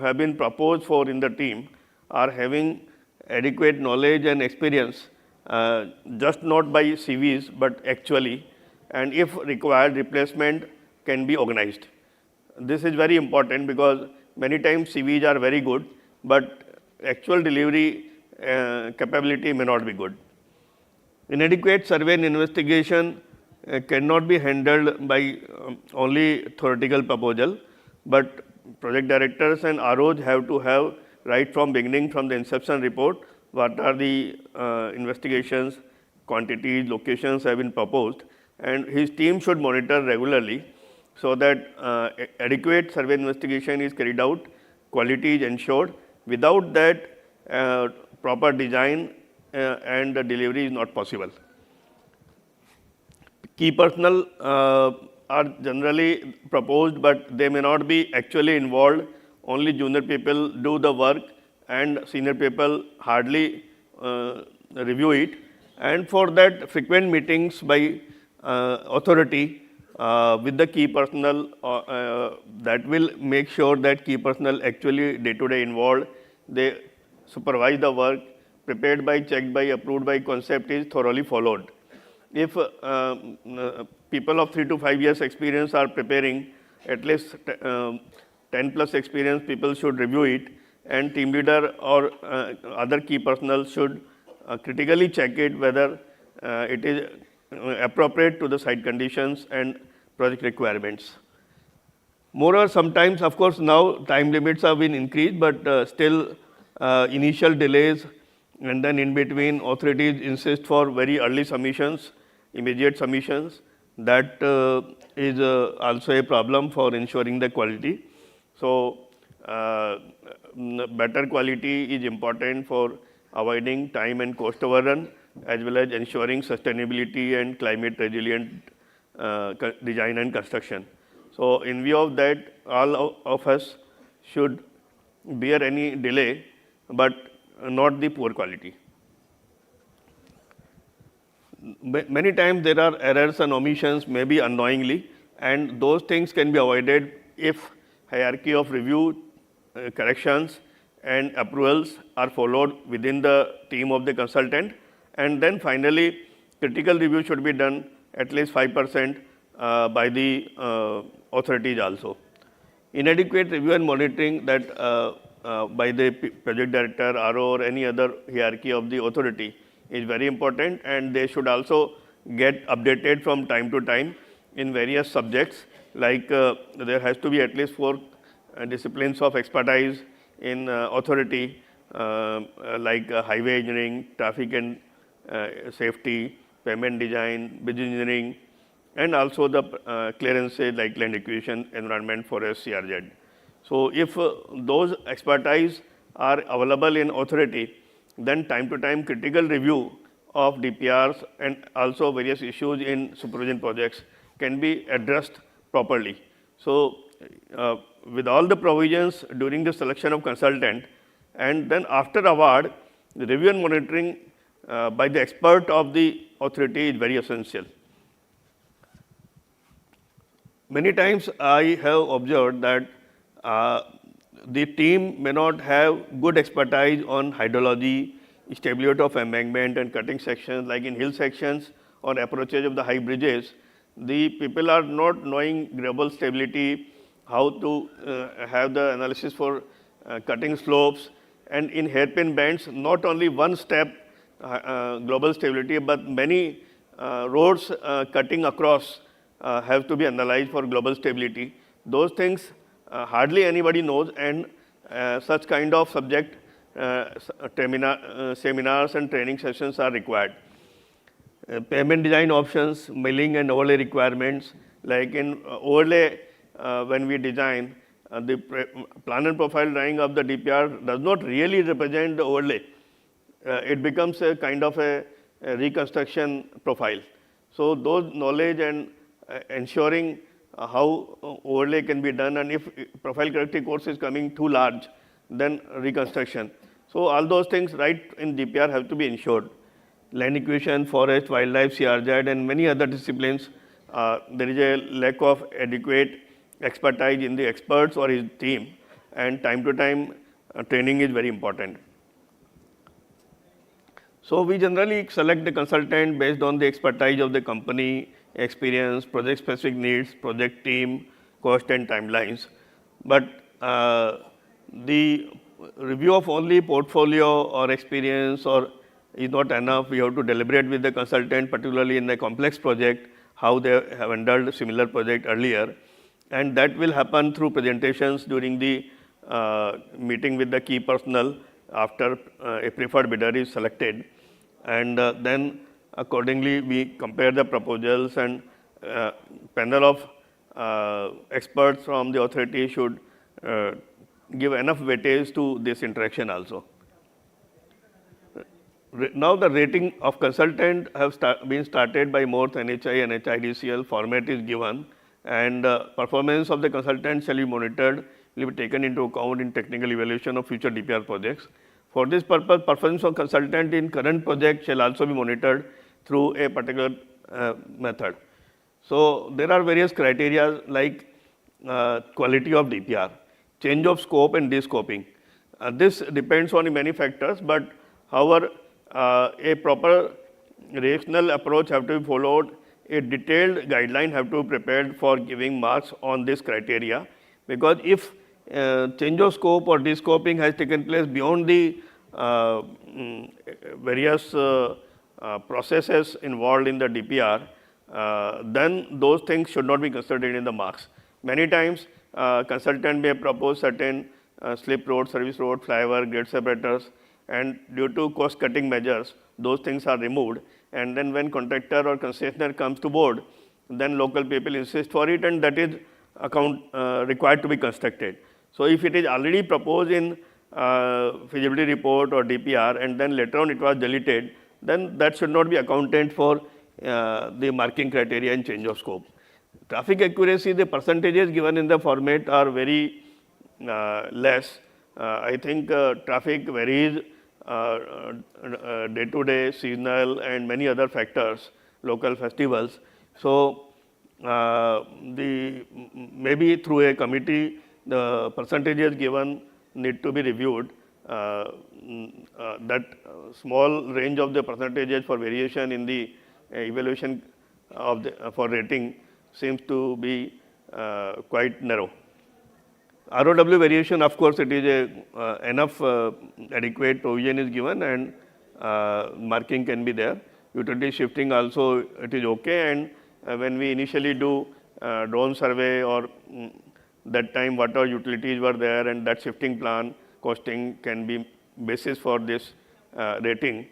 have been proposed for in the team are having adequate knowledge and experience, just not by CVs, but actually, and if required, replacement can be organized. This is very important because many times CVs are very good, but actual delivery capability may not be good. Inadequate survey and investigation cannot be handled by only theoretical proposal, but project directors and ROs have to have right from beginning, from the inception report, what are the investigations, quantities, locations have been proposed, and his team should monitor regularly so that adequate survey investigation is carried out, quality is ensured. Without that, proper design and delivery is not possible. Key personnel are generally proposed, but they may not be actually involved. Only junior people do the work and senior people hardly review it. And for that, frequent meetings by authority with the key personnel that will make sure that key personnel actually day-to-day involved, they supervise the work, prepared by, checked by, approved by concept is thoroughly followed. If people of 3 to 5 years experience are preparing, at least 10 plus experience people should review it, and team leader or other key personnel should critically check it whether it is appropriate to the site conditions and project requirements. Moreover, sometimes, of course, now time limits have been increased, but still initial delays, and then in between authorities insist for very early submissions, immediate submissions. That is also a problem for ensuring the quality. So, better quality is important for avoiding time and cost overrun, as well as ensuring sustainability and climate resilient design and construction. So, in view of that, all of us should bear any delay, but not the poor quality. Many times there are errors and omissions, maybe unknowingly, and those things can be avoided if hierarchy of review, corrections and approvals are followed within the team of the consultant. And then finally, critical review should be done at least 5% by the authorities also. Inadequate review and monitoring that by the project director, RO or any other hierarchy of the authority is very important, and they should also get updated from time to time in various subjects, like there has to be at least 4 disciplines of expertise in authority, like highway engineering, traffic and safety, payment design, business engineering, and also the clearances like land acquisition, environment, forest, CRZ. So if those expertise are available in authority, then time to time critical review of DPRs and also various issues in supervision projects can be addressed properly. So with all the provisions during the selection of consultant, and then after award, the review and monitoring by the expert of the authority is very essential. Many times I have observed that the team may not have good expertise on hydrology, stability of embankment and cutting sections, like in hill sections or approaches of the high bridges. The people are not knowing global stability, how to have the analysis for cutting slopes, and in hairpin bends, not only one step global stability, but many roads cutting across have to be analyzed for global stability. Those things hardly anybody knows, and such kind of subject seminars and training sessions are required. Payment design options, milling and overlay requirements, like in overlay when we design, the plan and profile drawing of the DPR does not really represent the overlay. It becomes a kind of a reconstruction profile. So those knowledge and ensuring how overlay can be done, and if profile corrective course is coming too large, then reconstruction. So all those things right in DPR have to be ensured. Land acquisition, forest, wildlife, CRZ, and many other disciplines, there is a lack of adequate expertise in the experts or his team, and time to time training is very important. So we generally select the consultant based on the expertise of the company, experience, project specific needs, project team, cost and timelines. But the review of only portfolio or experience or is not enough. We have to deliberate with the consultant, particularly in a complex project, how they have handled a similar project earlier. And that will happen through presentations during the meeting with the key personnel after a preferred bidder is selected. And then accordingly, we compare the proposals, and panel of experts from the authority should give enough weightage to this interaction also. Now the rating of consultant have been started by both NHEA and NHIDCL. Format is given, and performance of the consultant shall be monitored, will be taken into account in technical evaluation of future DPR projects. For this purpose, performance of consultant in current project shall also be monitored through a particular method. So there are various criteria like quality of DPR, change of scope and de-scoping. This depends on many factors, but however, a proper rational approach have to be followed. A detailed guideline have to be prepared for giving marks on this criteria, because if change of scope or de-scoping has taken place beyond the various processes involved in the DPR, then those things should not be considered in the marks. Many times, consultant may propose certain slip road, service road, flyover, grade separators, and due to cost cutting measures, those things are removed. And then when contractor or concessionaire comes to board, then local people insist for it, and that is required to be constructed. So if it is already proposed in feasibility report or DPR, and then later on it was deleted, then that should not be accounted for the marking criteria and change of scope. Traffic accuracy, the percentages given in the format are very less. I think traffic varies day to day, seasonal, and many other factors, local festivals. So maybe through a committee, the percentages given need to be reviewed. That small range of the percentages for variation in the evaluation of for rating seems to be quite narrow. ROW variation, of course, it is enough adequate provision is given, and marking can be there. Utility shifting also it is okay, and when we initially do drone survey or that time what our utilities were there, and that shifting plan costing can be basis for this rating.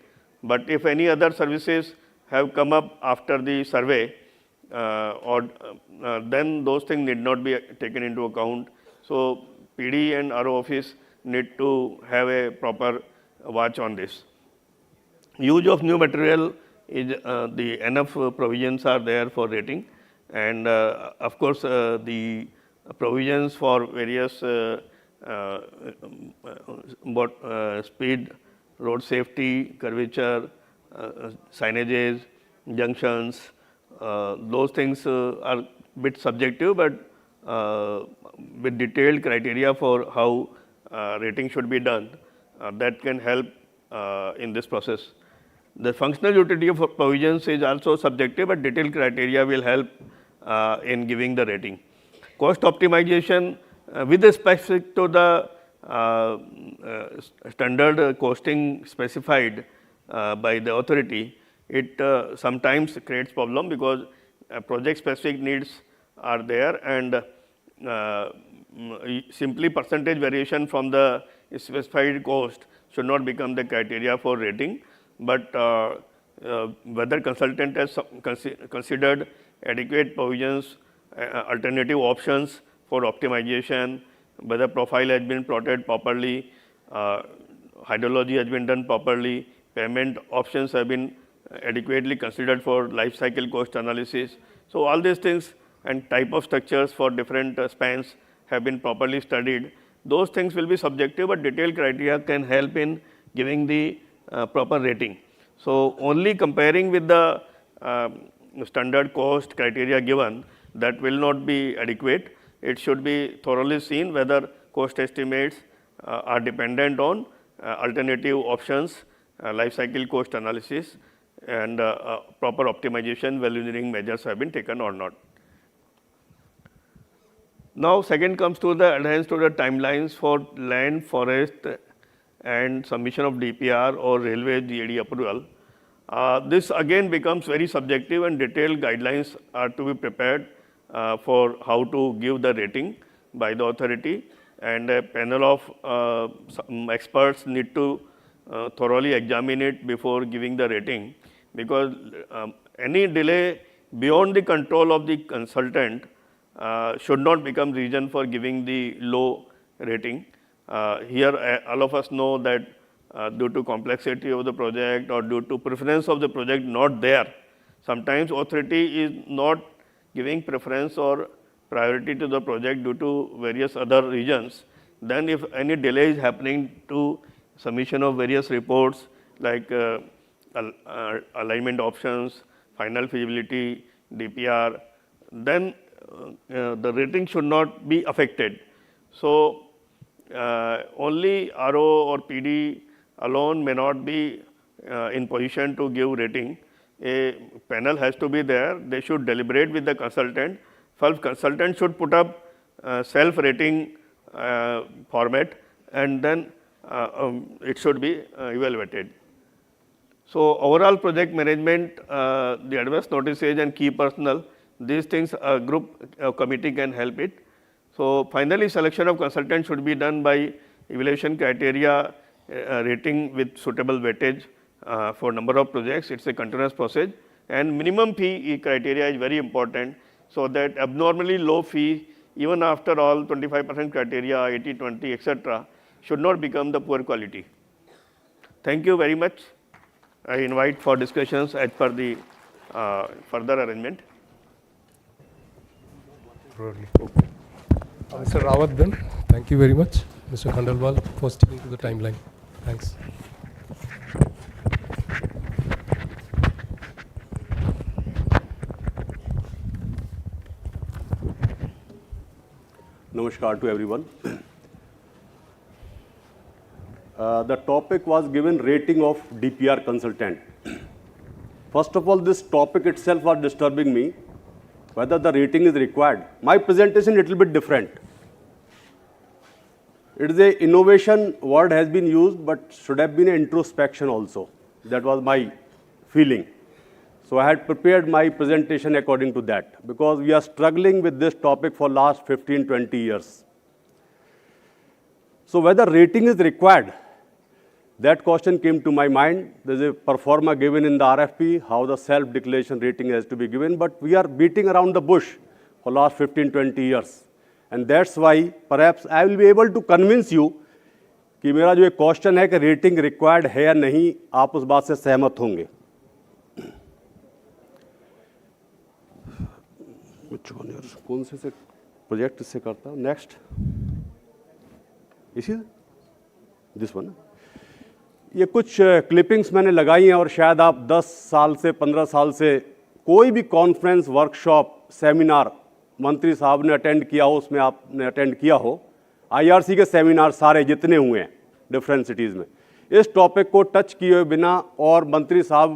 But if any other services have come up after the survey, then those things need not be taken into account. So PD and RO office need to have a proper watch on this. Use of new material is the enough provisions are there for rating, and of course the provisions for various speed, road safety, curvature, signages, junctions, those things are bit subjective, but with detailed criteria for how rating should be done, that can help in this process. The functional utility of provisions is also subjective, but detailed criteria will help in giving the rating. Cost optimization with respect to the standard costing specified by the authority, it sometimes creates problem because project specific needs are there, and simply percentage variation from the specified cost should not become the criteria for rating, but whether consultant has considered adequate provisions, alternative options for optimization, whether profile has been plotted properly, hydrology has been done properly, payment options have been adequately considered for life cycle cost analysis. So all these things and type of structures for different spans have been properly studied. Those things will be subjective, but detailed criteria can help in giving the proper rating. So only comparing with the standard cost criteria given, that will not be adequate. It should be thoroughly seen whether cost estimates are dependent on alternative options, life cycle cost analysis, and proper optimization value engineering measures have been taken or not. Now second comes to the adherence to the timelines for land, forest and submission of DPR or railway GAD approval. This again becomes very subjective, and detailed guidelines are to be prepared for how to give the rating by the authority, and a panel of experts need to thoroughly examine it before giving the rating, because any delay beyond the control of the consultant should not become reason for giving the low rating. Here all of us know that due to complexity of the project or due to preference of the project not there, sometimes authority is not giving preference or priority to the project due to various other reasons. Then if any delay is happening to submission of various reports like alignment options, final feasibility, DPR, then the rating should not be affected. So only RO or PD alone may not be in position to give rating. A panel has to be there. They should deliberate with the consultant. First, consultant should put up self-rating format, and then it should be evaluated. So overall project management, the advance notices and key personnel, these things a group committee can help it. So finally, selection of consultant should be done by evaluation criteria, rating with suitable weightage for number of projects. It's a continuous process, and minimum fee criteria is very important, so that abnormally low fee, even after all 25% criteria, 80-20, etc., should not become the poor quality. Thank you very much. I invite for discussions as per the further arrangement. Mr. Rawat then, thank you very much. Mr. Khandelwal for sticking to the timeline. Thanks. Namaskar to everyone. The topic was given rating of DPR consultant. First of all, this topic itself was disturbing me, whether the rating is required. My presentation is a little bit different. It is a innovation word has been used, but should have been an introspection also. That was my feeling. So I had prepared my presentation according to that, because we are struggling with this topic for last 15, 20 years. So whether rating is required, that question came to my mind. There's a performer given in the RFP, how the self-declaration rating has to be given, but we are beating around the bush for last 15, 20 years. And that's why perhaps I will be able to convince you कि मेरा जो एक question है कि rating required है या नहीं, आप उस बात से सहमत होंगे. कौन से प्रोजेक्ट इससे करता हूँ नेक्स्ट, इसी दिस वन. ये कुछ क्लिपिंग्स मैंने लगाई हैं और शायद आप 10 साल से 15 साल से कोई भी कॉन्फ्रेंस, वर्कशॉप, सेमिनार मंत्री साहब ने अटेंड किया हो, उसमें आपने अटेंड किया हो. आईआरसी के सेमिनार सारे जितने हुए हैं डिफरेंट सिटीज़ में, इस टॉपिक को टच किए हुए बिना और मंत्री साहब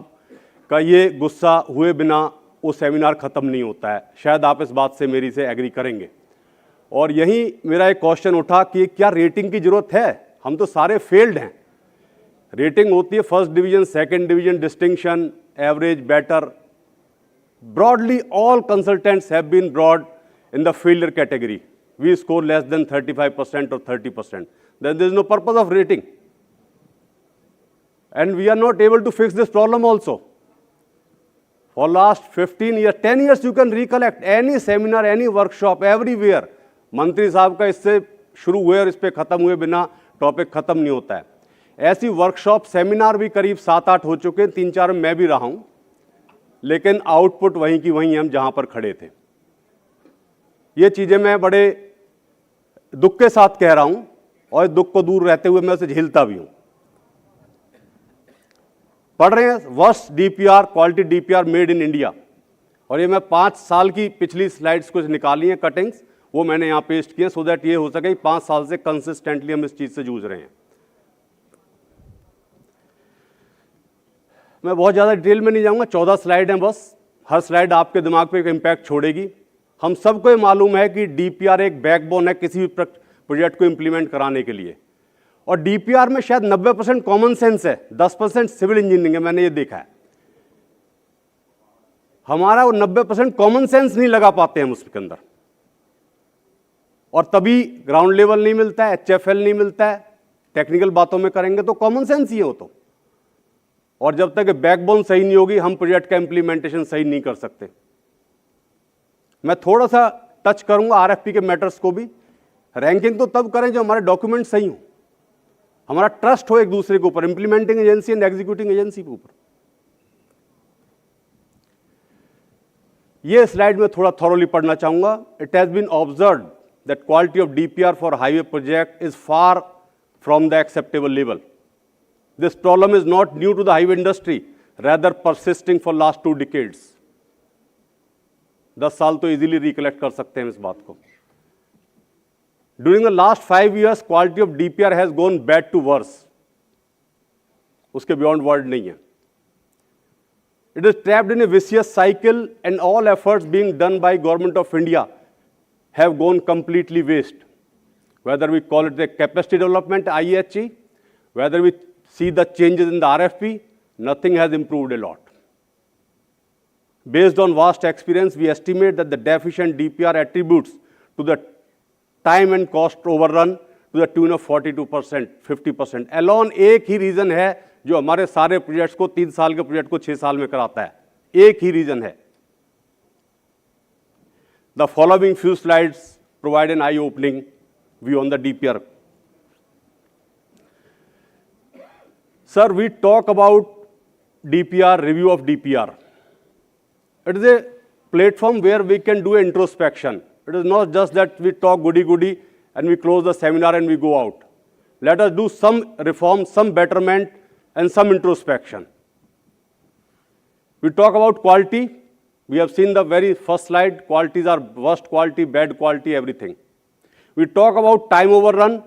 का ये गुस्सा हुए बिना वो सेमिनार ख़त्म नहीं होता है. शायद आप इस बात से मेरी से एग्री करेंगे. और यही मेरा एक क्वेश्चन उठा कि क्या रेटिंग की ज़रूरत है? हम तो सारे फेल्ड हैं. रेटिंग होती है first division, second division, distinction, average, better. Broadly all consultants have been broad in the failure category. We score less than 35% or 30%. Then there is no purpose of rating. And we are not able to fix this problem also. For last 15 years, 10 years, you can recollect any seminar, any workshop, everywhere. मंत्री साहब का इससे शुरू हुए और इस पे ख़त्म हुए बिना टॉपिक ख़त्म नहीं होता है. ऐसी वर्कशॉप, सेमिनार भी करीब 7-8 हो चुके हैं, 3-4 में मैं भी रहा हूँ, लेकिन आउटपुट वहीं की वहीं हम जहाँ पर खड़े थे. ये चीज़ें मैं बड़े दुख के साथ कह रहा हूँ और दुख को दूर रहते हुए मैं उसे झेलता भी हूँ. पढ़ रहे हैं worst DPR, quality DPR made in India. और ये मैं 5 साल की पिछली स्लाइड्स कुछ निकाली हैं, कटिंग्स, वो मैंने यहाँ पेस्ट किए सो दैट ये हो सके 5 साल से कंसिस्टेंटली हम इस चीज़ से जूझ रहे हैं. मैं बहुत ज़्यादा डिटेल में नहीं जाऊँगा, 14 स्लाइड हैं बस. हर स्लाइड आपके दिमाग पे एक इम्पैक्ट छोड़ेगी. हम सबको ये मालूम है कि डीपीआर एक बैकबोन है किसी भी प्रोजेक्ट को इम्प्लीमेंट कराने के लिए. और डीपीआर में शायद 90% कॉमन सेंस है, 10% सिविल इंजीनियरिंग है. मैंने ये देखा है. हमारा वो 90% कॉमन सेंस नहीं लगा पाते हम उसके अंदर, और तभी ग्राउंड लेवल नहीं मिलता है, एचएफएल नहीं मिलता है. टेक्निकल बातों में करेंगे तो कॉमन सेंस ही हो तो, और जब तक बैकबोन सही नहीं होगी हम प्रोजेक्ट का इंप्लीमेंटेशन सही नहीं कर सकते. मैं थोड़ा सा टच करूंगा आरएफपी के मैटर्स को भी. रैंकिंग तो तब करें जो हमारे डॉक्यूमेंट सही हो, हमारा ट्रस्ट हो एक दूसरे के ऊपर, implementing agency and executing agency के ऊपर. ये स्लाइड में थोड़ा थॉरोली पढ़ना चाहूंगा. It has been observed that quality of DPR for highway project is far from the acceptable level. This problem is not new to the highway industry, rather persisting for last 2 decades. 10 साल तो easily recollect कर सकते हैं इस बात को. During the last 5 years, quality of DPR has gone bad to worse. उसके beyond word नहीं है. It is trapped in a vicious cycle, and all efforts being done by Government of India have gone completely waste. Whether we call it the capacity development, IHE, whether we see the changes in the RFP, nothing has improved a lot. Based on vast experience, we estimate that the deficient DPR attributes to the time and cost overrun to the tune of 42%, 50%. Alone एक ही reason है जो हमारे सारे projects को 3 साल के project को 6 साल में कराता है. एक ही रीजन है. The following few slides provide an eye-opening view on the DPR. Sir, we talk about DPR, review of DPR. It is a platform where we can do introspection. It is not just that we talk goody-goody and we close the seminar and we go out. Let us do some reform, some betterment, and some introspection. We talk about quality. We have seen the very first slide. Qualities are worst quality, bad quality, everything. We talk about time overrun.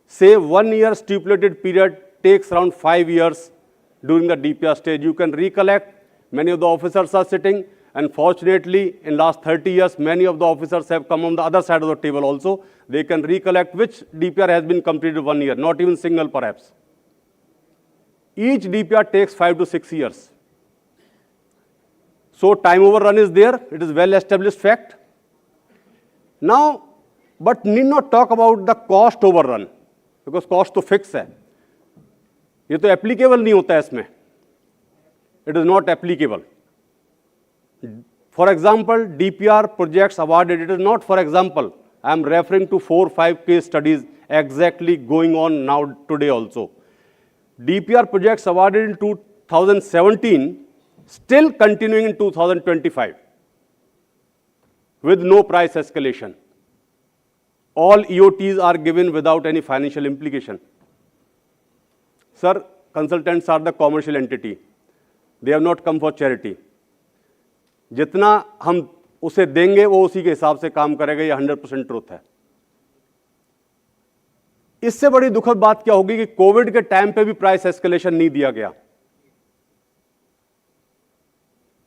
Say 1 year stipulated period takes around 5 years during the DPR stage. You can recollect, many of the officers are sitting, and fortunately in last 30 years many of the officers have come on the other side of the table also. They can recollect which DPR has been completed 1 year, not even single perhaps. Each DPR takes 5 to 6 years. So time overrun is there. It is well established fact. Now, but need not talk about the cost overrun because cost तो fix है. ये तो applicable नहीं होता है इसमें. It is not applicable. For example, DPR projects awarded. It is not for example. I am referring to 4-5 case studies exactly going on now today also. DPR projects awarded in 2017 still continuing in 2025 with no price escalation. All EOTs are given without any financial implication. Sir, consultants are the commercial entity. They have not come for charity. जितना हम उसे देंगे वो उसी के हिसाब से काम करेगा, ये 100% ट्रूथ है. इससे बड़ी दुखद बात क्या होगी कि कोविड के टाइम पे भी प्राइस एस्केलेशन नहीं दिया गया.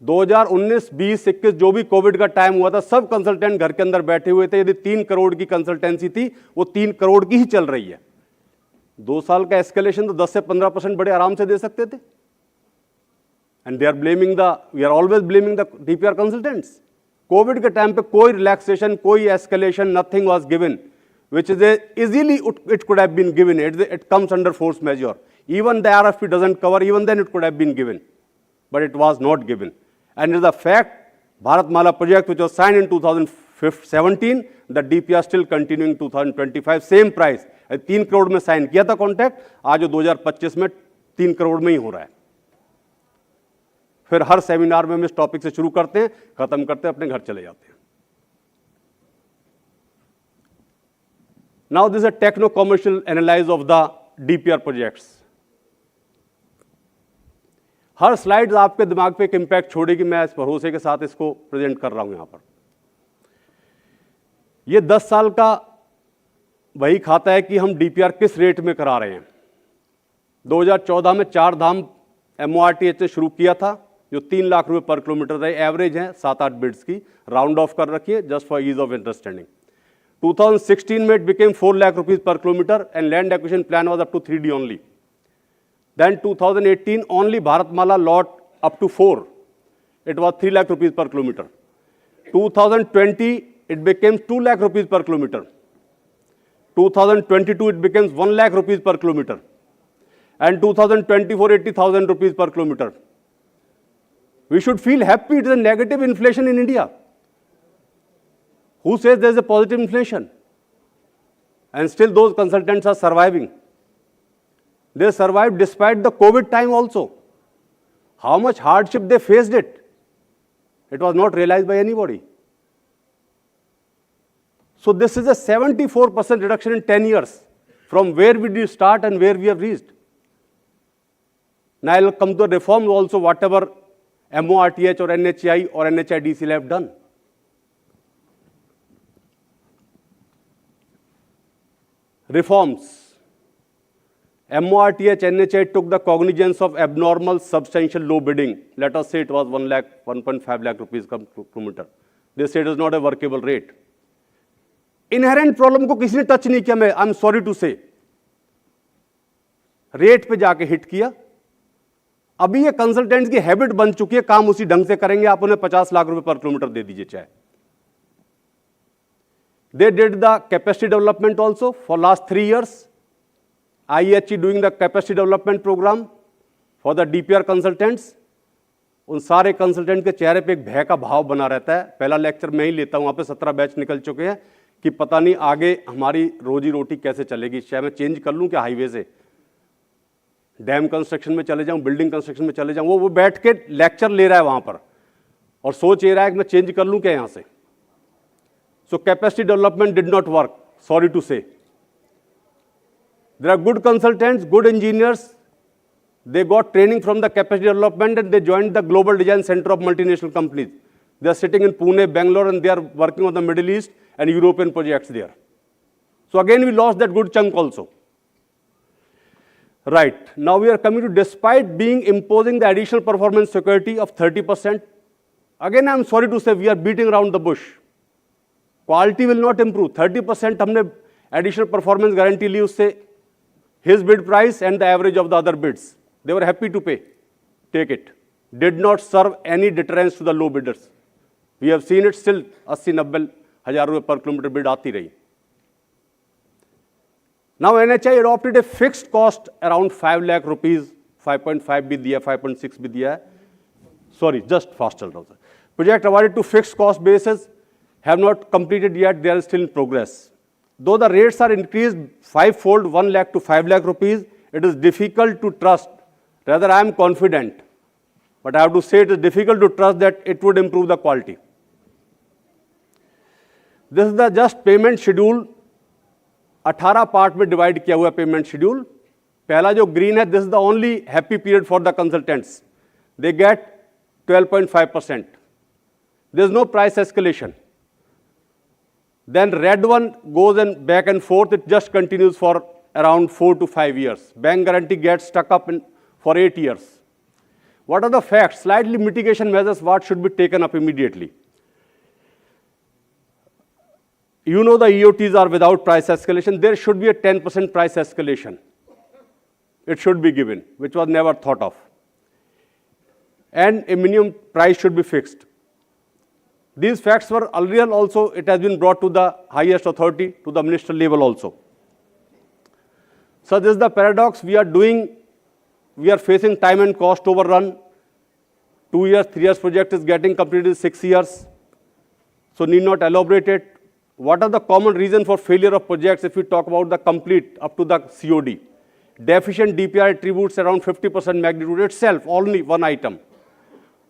2019, 20, 21 जो भी कोविड का टाइम हुआ था, सब कंसल्टेंट घर के अंदर बैठे हुए थे. यदि 3 करोड़ की कंसल्टेंसी थी, वो 3 करोड़ की ही चल रही है. 2 साल का एस्केलेशन तो 10 से 15% बड़े आराम से दे सकते थे. And we are always blaming the DPR consultants. Covid के टाइम पे कोई रिलैक्सेशन, कोई escalation, nothing was given, which is easily it could have been given. It comes under force majeure. Even the RFP doesn't cover, even then it could have been given, but it was not given. And it is a fact, Bharatmala project which was signed in 2017, the DPR still continuing 2025, same price. 3 crore में sign किया था contract, आज 2025 में 3 करोड़ में ही हो रहा है. फिर हर सेमिनार में हम इस टॉपिक से शुरू करते हैं, खत्म करते हैं, अपने घर चले जाते हैं. Now this is a techno-commercial analysis of the DPR projects. Her slide आपके दिमाग पे एक इंपैक्ट छोड़ेगी. मैं इस भरोसे के साथ इसको प्रेजेंट कर रहा हूं यहां पर. ये 10 साल का वही खाता है कि हम डीपीआर किस रेट में करा रहे हैं. 2014 में 4 धाम MORTH से शुरू किया था, जो 3 लाख रुपए पर किलोमीटर था. एवरेज है 7-8 बिड्स की, राउंड ऑफ कर रखिए just for ease of understanding. 2016 में it became 4 lakh rupees per kilometer and land acquisition plan was up to 3D only. Then 2018 only Bharatmala lot up to 4. It was 3 lakh rupees per kilometer. 2020 it became 2 lakh rupees per kilometer. 2022 it becomes 1 lakh rupees per kilometer. And 2024 80,000 rupees per kilometer. We should feel happy. It is a negative inflation in India. Who says there is a positive inflation? And still those consultants are surviving. They survived despite the COVID time also. How much hardship they faced it. It was not realized by anybody. So this is a 74% reduction in 10 years from where we did start and where we have reached. Now I will come to the reforms also, whatever MORTH or NHEI or NHIDCL have done. Reforms. MORTH, NHEI took the cognizance of abnormal, substantial low bidding. Let us say it was 1.5 lakh rupees per kilometer. They said it is not a workable rate. Inherent problem को किसी ने touch नहीं किया. मैं I am sorry to से, rate पे जाके hit किया. अभी ये कंसल्टेंट्स की हैबिट बन चुकी है, काम उसी ढंग से करेंगे. आप उन्हें 50 लाख रुपए पर किलोमीटर दे दीजिए चाहे. They did the capacity development also for last 3 years. IEHE doing the capacity development program for the DPR consultants. उन सारे कंसल्टेंट के चेहरे पे एक भय का भाव बना रहता है. पहला लेक्चर मैं ही लेता हूं, वहां पे 17 बैच निकल चुके हैं कि पता नहीं आगे हमारी रोजी रोटी कैसे चलेगी. चाहे मैं चेंज कर लूं क्या हाईवे से, डैम कंस्ट्रक्शन में चले जाऊं, बिल्डिंग कंस्ट्रक्शन में चले जाऊं. वो बैठ के लेक्चर ले रहा है वहां पर और सोच ये रहा है कि मैं चेंज कर लूं क्या यहां से. So capacity development did not work, sorry to say. There are good consultants, good engineers. They got training from the capacity development and they joined the global design center of multinational companies. They are sitting in Pune, Bangalore, and they are working on the Middle East and European projects there. So again, we lost that good chunk also. Right. Now we are coming to, despite being imposing the additional performance security of 30%, again, I am sorry to say, we are beating around the bush. Quality will not improve. 30% हमने additional performance guarantee ली उससे, his bid price and the average of the other bids. They were happy to pay, take it. Did not serve any deterrence to the low bidders. We have seen it still 80-90 हजार रुपए per kilometer bid आती रही. Now NHEA adopted a fixed cost around 5 lakh rupees, 5.5 भी दिया, 5.6 भी दिया है. Sorry, just fast चल रहा था. Project awarded to fixed cost basis have not completed yet, they are still in progress. Though the rates are increased 5-fold, 1 lakh to 5 lakh rupees, it is difficult to trust. Rather, I am confident, but I have to say it is difficult to trust that it would improve the quality. This is the just payment schedule. 18 part में divide किया हुआ payment schedule. पहला जो green है, this is the only happy period for the consultants. They get 12.5%. There is no price escalation. Then red one goes and back and forth. It just continues for around 4 to 5 years. Bank guarantee gets stuck up for 8 years. What are the facts? Slightly mitigation measures, what should be taken up immediately? You know the EOTs are without price escalation. There should be a 10% price escalation. It should be given, which was never thought of. And a minimum price should be fixed. These facts were earlier also, it has been brought to the highest authority, to the ministerial level also. So this is the paradox we are facing time and cost overrun. 2 years, 3 years project is getting completed in 6 years. So need not elaborate it. What are the common reasons for failure of projects if we talk about the complete up to the COD? Deficient DPR attributes around 50% magnitude itself, only one item.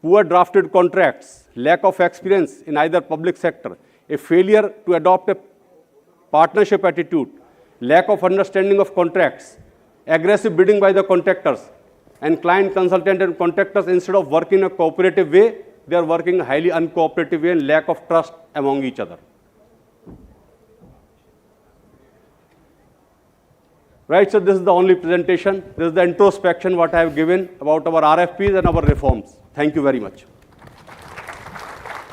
Poor drafted contracts, lack of experience in either public sector, a failure to adopt a partnership attitude, lack of understanding of contracts, aggressive bidding by the contractors, and client, consultant and contractors instead of working in a cooperative way, they are working in a highly uncooperative way and lack of trust among each other. Right, so this is the only presentation. This is the introspection what I have given about our RFPs and our reforms. Thank you very much.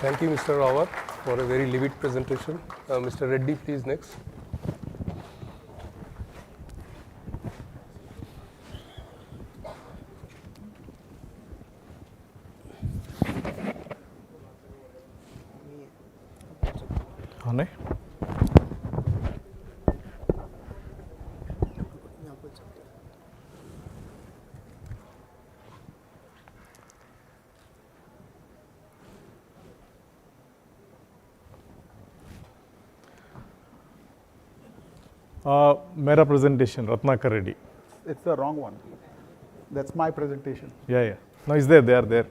Thank you, Mr. Rawat, for a very vivid presentation. Mr. Reddy, please next. Hane? Mera presentation, Ratnakar Reddy. It's the wrong one. That's my presentation. Yeah. No, it's there, they are there.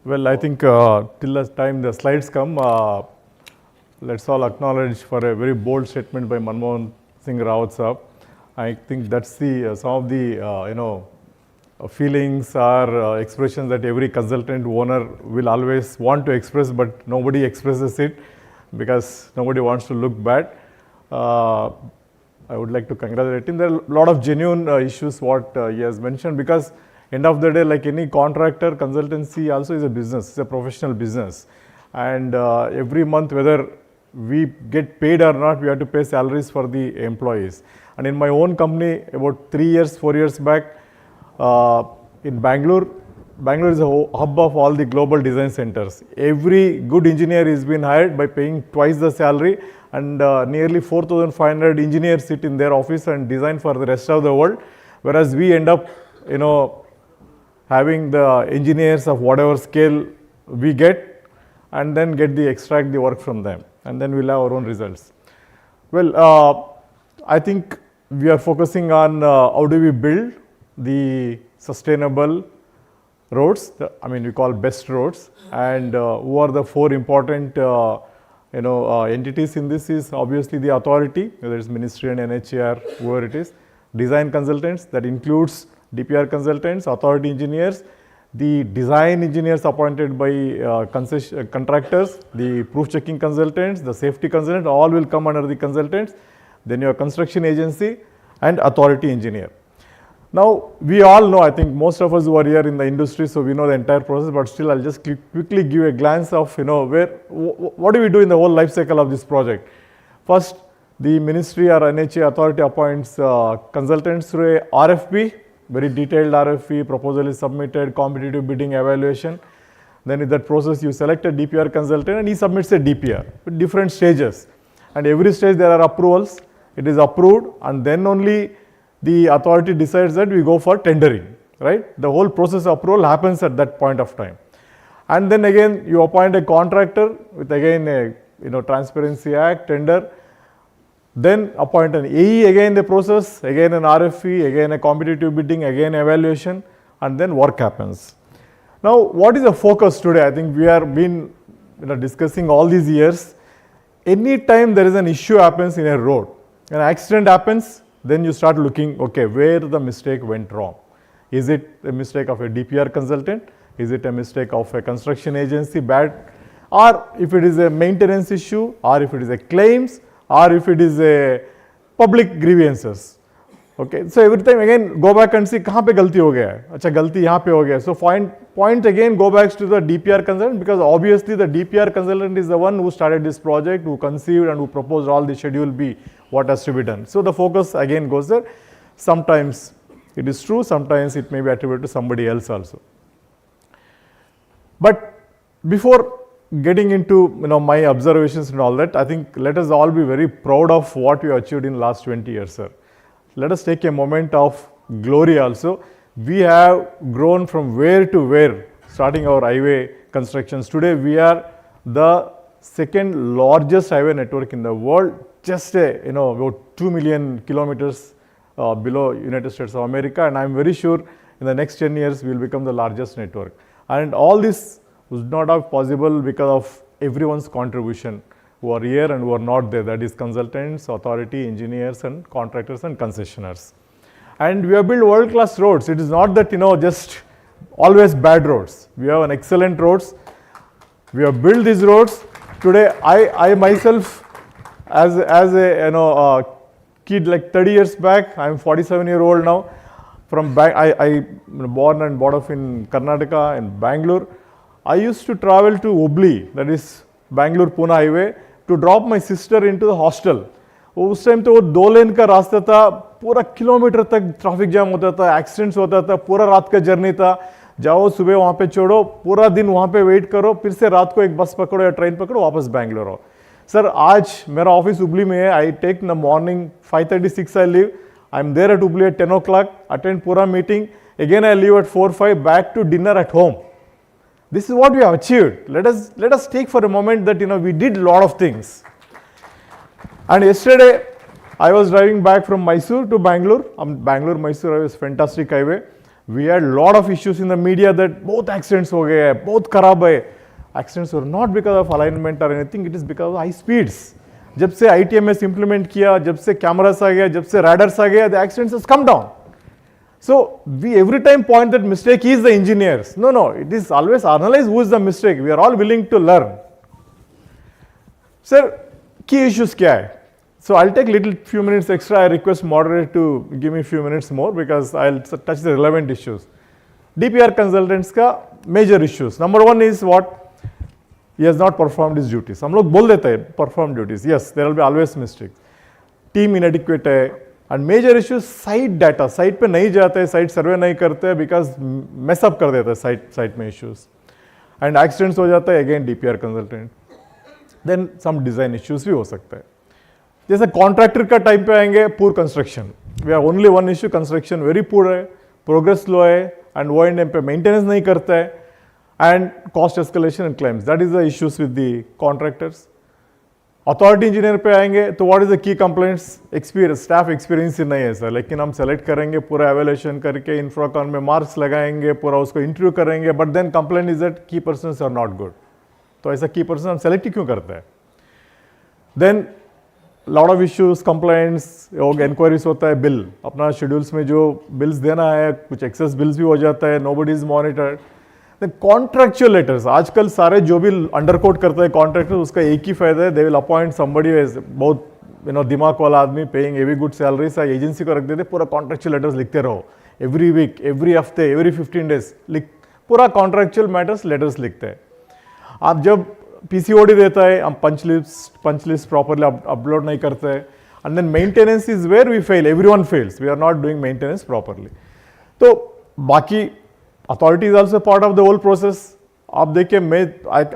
Well, I think till the time the slides come, let's all acknowledge for a very bold statement by Manmohan Singh Rawat Saab. I think that's the some of the feelings or expressions that every consultant owner will always want to express, but nobody expresses it because nobody wants to look bad. I would like to congratulate him. There are a lot of genuine issues what he has mentioned, because end of the day, like any contractor, consultancy also is a business, it's a professional business. And every month, whether we get paid or not, we have to pay salaries for the employees. And in my own company, about 4 years back, in Bangalore is a hub of all the global design centers. Every good engineer is being hired by paying twice the salary, and nearly 4,500 engineers sit in their office and design for the rest of the world, whereas we end up, having the engineers of whatever scale we get, and then extract the work from them, and then we'll have our own results. Well, I think we are focusing on how do we build the sustainable roads, we call best roads, and who are the 4 important entities in this is obviously the authority, whether it's ministry and NHEA, whoever it is, design consultants, that includes DPR consultants, authority engineers, the design engineers appointed by contractors, the proof checking consultants, the safety consultants, all will come under the consultants, then your construction agency and authority engineer. Now, we all know, I think most of us who are here in the industry, so we know the entire process, but still I'll just quickly give a glance of, what do we do in the whole life cycle of this project. First, the ministry or NHEA authority appoints consultants through a RFP, very detailed RFP, proposal is submitted, competitive bidding evaluation. Then in that process, you select a DPR consultant and he submits a DPR with different stages. And every stage there are approvals, it is approved, and then only the authority decides that we go for tendering, right? The whole process of approval happens at that point of time. And then again, you appoint a contractor with again a Transparency Act, tender, then appoint an AE again the process, again an RFP, again a competitive bidding, again evaluation, and then work happens. Now, what is the focus today? I think we have been discussing all these years. Any time there is an issue happens in a road, an accident happens, then you start looking, okay, where the mistake went wrong. Is it a mistake of a DPR consultant? Is it a mistake of a construction agency, bad? Or if it is a maintenance issue, or if it is a claims, or if it is a public grievances. Okay, so every time again go back and see कहाँ पे गलती हो गया है, अच्छा गलती यहाँ पे हो गया. So point again go back to the DPR consultant, because obviously the DPR consultant is the one who started this project, who conceived and who proposed all the schedule B, what has to be done. So the focus again goes there. Sometimes it is true, sometimes it may be attributed to somebody else also. But before getting into my observations and all that, I think let us all be very proud of what we achieved in last 20 years, sir. Let us take a moment of glory also. We have grown from where to where, starting our highway constructions. Today we are the second largest highway network in the world, just about 2 million kilometers below United States of America, and I am very sure in the next 10 years we will become the largest network. And all this was not possible because of everyone's contribution, who are here and who are not there, that is consultants, authority, engineers and contractors and concessionaires. And we have built world class roads. It is not that just always bad roads. We have an excellent roads. We have built these roads. Today I myself as a kid like 30 years back, I am 47-year-old now. I born and brought up in Karnataka in Bangalore. I used to travel to Hubli, that is Bangalore-Pune highway, to drop my sister into the hostel. उस time तो वो 2 लेन का रास्ता था, पूरा kilometre तक traffic jam होता था, एक्सीडेंट्स होता था, पूरा रात का जर्नी था. जाओ सुबह वहाँ पे छोड़ो, पूरा दिन वहाँ पे वेट करो, फिर से रात को एक बस पकड़ो या ट्रेन पकड़ो, वापस बैंगलोर आओ. सर आज मेरा ऑफिस हुबली में है. I take in the morning 5:36 I leave. I am there at Hubli at 10 o'clock, attend पूरा meeting, again I leave at 4-5, back to dinner at home. This is what we have achieved. Let us take for a moment that we did a lot of things. And yesterday I was driving back from Mysore to Bangalore. Bangalore-Mysore highway is fantastic highway. We had a lot of issues in the media that both accidents हो गए, बहुत खराब है. Accidents were not because of alignment or anything. It is because of high speeds. जब से ITMS implement किया, जब से cameras आ गया, जब से radars आ गया, the accidents has come down. So we every time point that mistake is the engineers. No, it is always analyze who is the mistake. We are all willing to learn. Sir, key issues क्या है? So I'll take few minutes extra. I request moderator to give me a few minutes more because I'll touch the relevant issues. DPR consultants का major issues. Number one is what? He has not performed his duties. हम लोग बोल देते हैं perform duties. Yes, there will be always mistakes. Team inadequate है. And major issues site data. Site पे नहीं जाते, site survey नहीं करते because mess up कर देते site में issues. And accidents हो जाता है, again DPR consultant. Then some design issues भी हो सकता है. जैसे contractor का टाइम पे आएंगे, poor construction. We have only one issue, construction very poor है, progress slow है, and O&M पे maintenance नहीं करता है, and cost escalation and claims. That is the issues with the contractors. Authority engineer पे आएंगे तो what is the key complaints? Experience, staff experience ही नहीं है सर, लेकिन हम सेलेक्ट करेंगे, पूरा एवेल्यूएशन करके इंफ्राकॉन में मार्क्स लगाएंगे, पूरा उसको इंटरव्यू करेंगे, but then complaint is that की पर्सन्स आर नॉट गुड. तो ऐसा की पर्सन हम सेलेक्ट ही क्यों करते हैं? Then lot of issues, complaints, inquiries होता है, बिल अपना शेड्यूल्स में जो बिल्स देना है, कुछ एक्सेस बिल्स भी हो जाता है, nobody is monitored. Contractual letters, आजकल सारे जो भी अंडरकोट करते हैं कॉन्ट्रैक्टर, उसका एक ही फायदा है, दे विल अपॉइंट समबडी बहुत दिमाग वाला आदमी, पेइंग एवी गुड सैलरी, सा एजेंसी को रख देते, पूरा कॉन्ट्रैक्चुअल लेटर्स लिखते रहो, एवरी वीक, एवरी हफ्ते, एवरी 15 days पूरा कॉन्ट्रैक्चुअल मैटर्स लेटर्स लिखते हैं. आप जब PCOD देता है, हम पंच लिस्ट प्रॉपरली अपलोड नहीं करते हैं, and then maintenance is where we fail. Everyone fails. We are not doing maintenance properly. तो बाकी authority is also part of the whole process. आप देखिए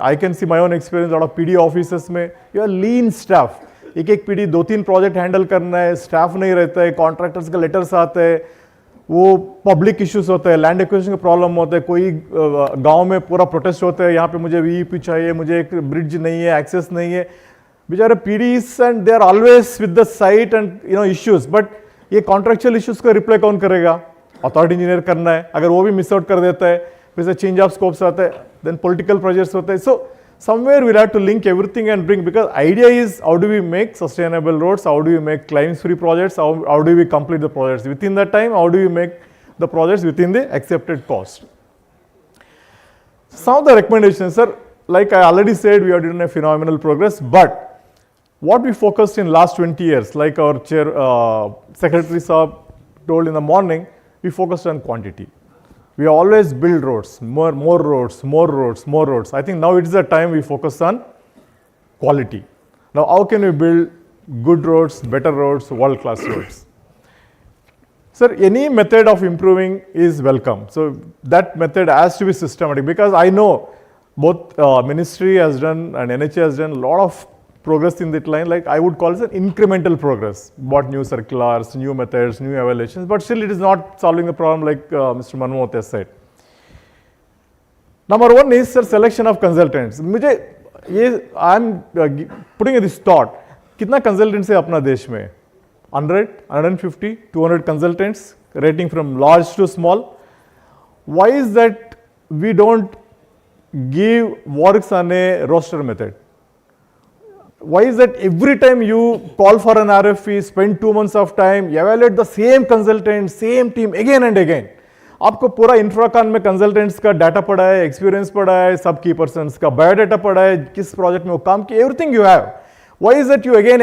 I can see my own experience out of PD offices में you are lean staff. एक PD 2-3 project handle करना है, staff नहीं रहता है, कॉन्ट्रैक्टर्स का लेटर्स आते हैं, वो पब्लिक इश्यूज होते हैं, लैंड एक्विजिशन का प्रॉब्लम होता है, कोई गांव में पूरा प्रोटेस्ट होता है, यहाँ पे मुझे वीईपी चाहिए, मुझे एक ब्रिज नहीं है, एक्सेस नहीं है, बेचारे PDs and they are always with the site and issues, but ये कॉन्ट्रेक्चुअल इश्यूज का रिप्लाई कौन करेगा? अथॉरिटी इंजीनियर करना है, अगर वो भी मिस आउट कर देता है, फिर से चेंज ऑफ स्कोप्स आता है, देन पॉलिटिकल प्रेशर्स होते हैं. सो somewhere we'll have to link everything and bring, because idea is how do we make sustainable roads, how do we make claims free projects, how do we complete the projects within that time, how do we make the projects within the accepted cost. Some of the recommendations, sir, like I already said, we are doing a phenomenal progress, but what we focused in last 20 years, like our chair secretary Saab told in the morning, we focused on quantity. We always build roads, more roads, more roads, more roads. I think now it is the time we focus on quality. Now, how can we build good roads, better roads, world-class roads? Sir, any method of improving is welcome. So that method has to be systematic, because I know both ministry has done and NHEA has done a lot of progress in that line. Like I would call it an incremental progress. Bought new circulars, new methods, new evaluations, but still it is not solving the problem like Mr. Manmohan has said. Number one is, sir, selection of consultants. I am putting this thought, कितना consultants है अपना देश में? 100, 150, 200 consultants, rating from large to small. Why is that we don't give works on a roster method? Why is that every time you call for an RFP, spend 2 months of time, evaluate the same consultant, same team again and again? आपको पूरा Infracon में consultants का data पड़ा है, experience पड़ा है, सब की पर्सन्स का बायोडाटा पड़ा है, किस प्रोजेक्ट में वो काम किया, everything you have. Why is that you again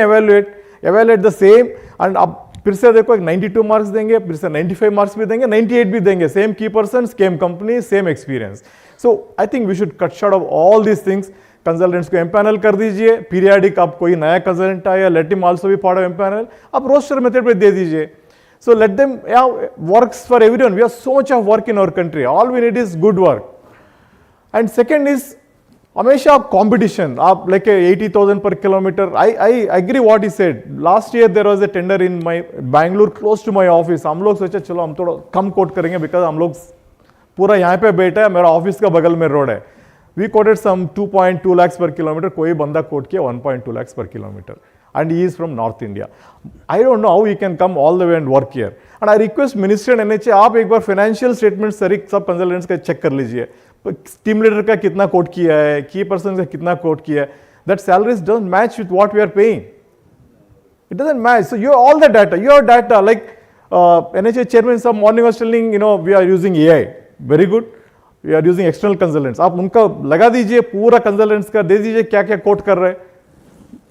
evaluate the same, and आप फिर से देखो एक 92 मार्क्स देंगे, फिर से 95 मार्क्स भी देंगे, 98 भी देंगे, सेम की person, same company, same experience. So I think we should cut short of all these things. Consultants को एम्पैनल कर दीजिए, पीरियडिक आप कोई नया कंसल्टेंट आया, let him also be part of empanel, आप रोस्टर मेथड पे दे दीजिए. So let them works for everyone. We have so much of work in our country. All we need is good work. And second is, हमेशा आप competition. आप like 80,000 per kilometer. I agree what he said. Last year there was a tender in my Bangalore close to my office. हम लोग सोचे चलो हम थोड़ा कम quote करेंगे because हम लोग पूरा यहाँ पे बैठा है, मेरा ऑफिस का बगल में रोड है. We quoted some 2.2 lakhs per kilometer. कोई बंदा quote किया 1.2 lakhs per kilometer. And he is from North India. I don't know how he can come all the way and work here. And I request Ministry and NHEA, आप एक बार financial statements सब consultants का check कर लीजिए. Team leader का कितना quote किया है, key person का कितना quote किया है. That salaries don't match with what we are paying. It doesn't match. So you have all the data. You have data. Like NHEA chairman some morning was telling, we are using AI. Very good. We are using external consultants. आप उनका लगा दीजिए, पूरा consultants का दे दीजिए क्या क्या quote कर रहे हैं.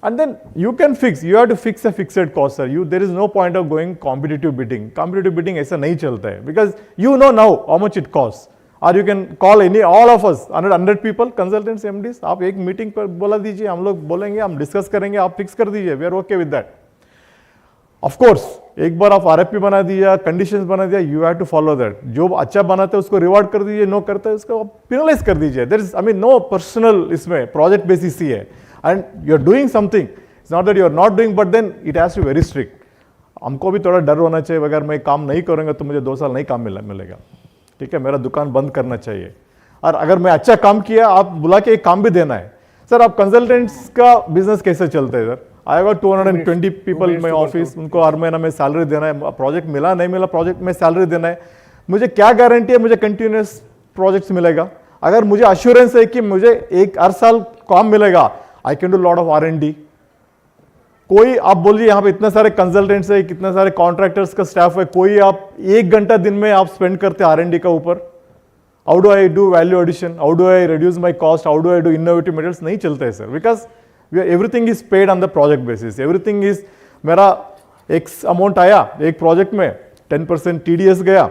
And then you can fix, you have to fix a fixed cost, sir. There is no point of going competitive bidding. Competitive bidding ऐसा नहीं चलता है, because you know now how much it costs. Or you can call all of us, 100 people, consultants, MDs, आप एक meeting पर बोला दीजिए, हम लोग बोलेंगे, हम discuss करेंगे, आप fix कर दीजिए, we are okay with that. Of course, एक बार आप RFP बना दिया, conditions बना दिया, you have to follow that. जो अच्छा बनाते हैं उसको reward कर दीजिए, no करता है उसको penalize कर दीजिए. There is, no personal इसमें, project basis ही है. And you are doing something. It's not that you are not doing, but then it has to be very strict. हमको भी थोड़ा डर होना चाहिए, अगर मैं काम नहीं करूँगा तो मुझे 2 साल नहीं काम मिलेगा. ठीक है, मेरा दुकान बंद करना चाहिए. और अगर मैं अच्छा काम किया, आप बुला के एक काम भी देना है. सर, आप कंसल्टेंट्स का बिजनेस कैसे चलता है sir? I have 220 people in my office, उनको हर महीना में सैलरी देना है. प्रोजेक्ट मिला नहीं मिला, प्रोजेक्ट में सैलरी देना है. मुझे क्या गारंटी है मुझे कंटिन्यूस प्रोजेक्ट्स मिलेगा? अगर मुझे अश्योरेंस है कि मुझे हर साल काम मिलेगा, I can do a lot of R&D. कोई आप बोलिए यहाँ पे इतने सारे कंसल्टेंट्स है, कितने सारे कॉन्ट्रैक्टर्स का स्टाफ है, कोई आप 1 घंटा दिन में आप स्पेंड करते हैं R&D का ऊपर? How do I do value addition, how do I reduce my cost, how do I do innovative methods? नहीं चलते हैं sir, because everything is paid on the project basis. Everything is, मेरा X amount आया एक project में, 10% TDS गया,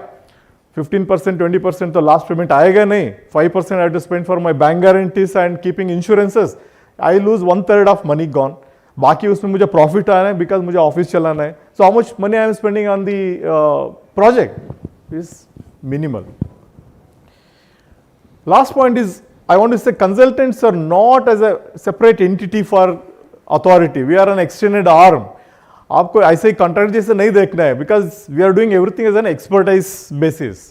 15%, 20% तो last payment आएगा नहीं, 5% I have to spend for my bank guarantees and keeping insurances. I lose 1/3 of money gone, बाकी उसमें मुझे प्रॉफिट आना है बिकॉज मुझे ऑफिस चलाना है. So how much money I am spending on the project is minimal. Last point is, I want to say consultants are not as a separate entity for authority. We are an extended arm. आपको ऐसे ही contract जैसे नहीं देखना है because we are doing everything as an expertise basis.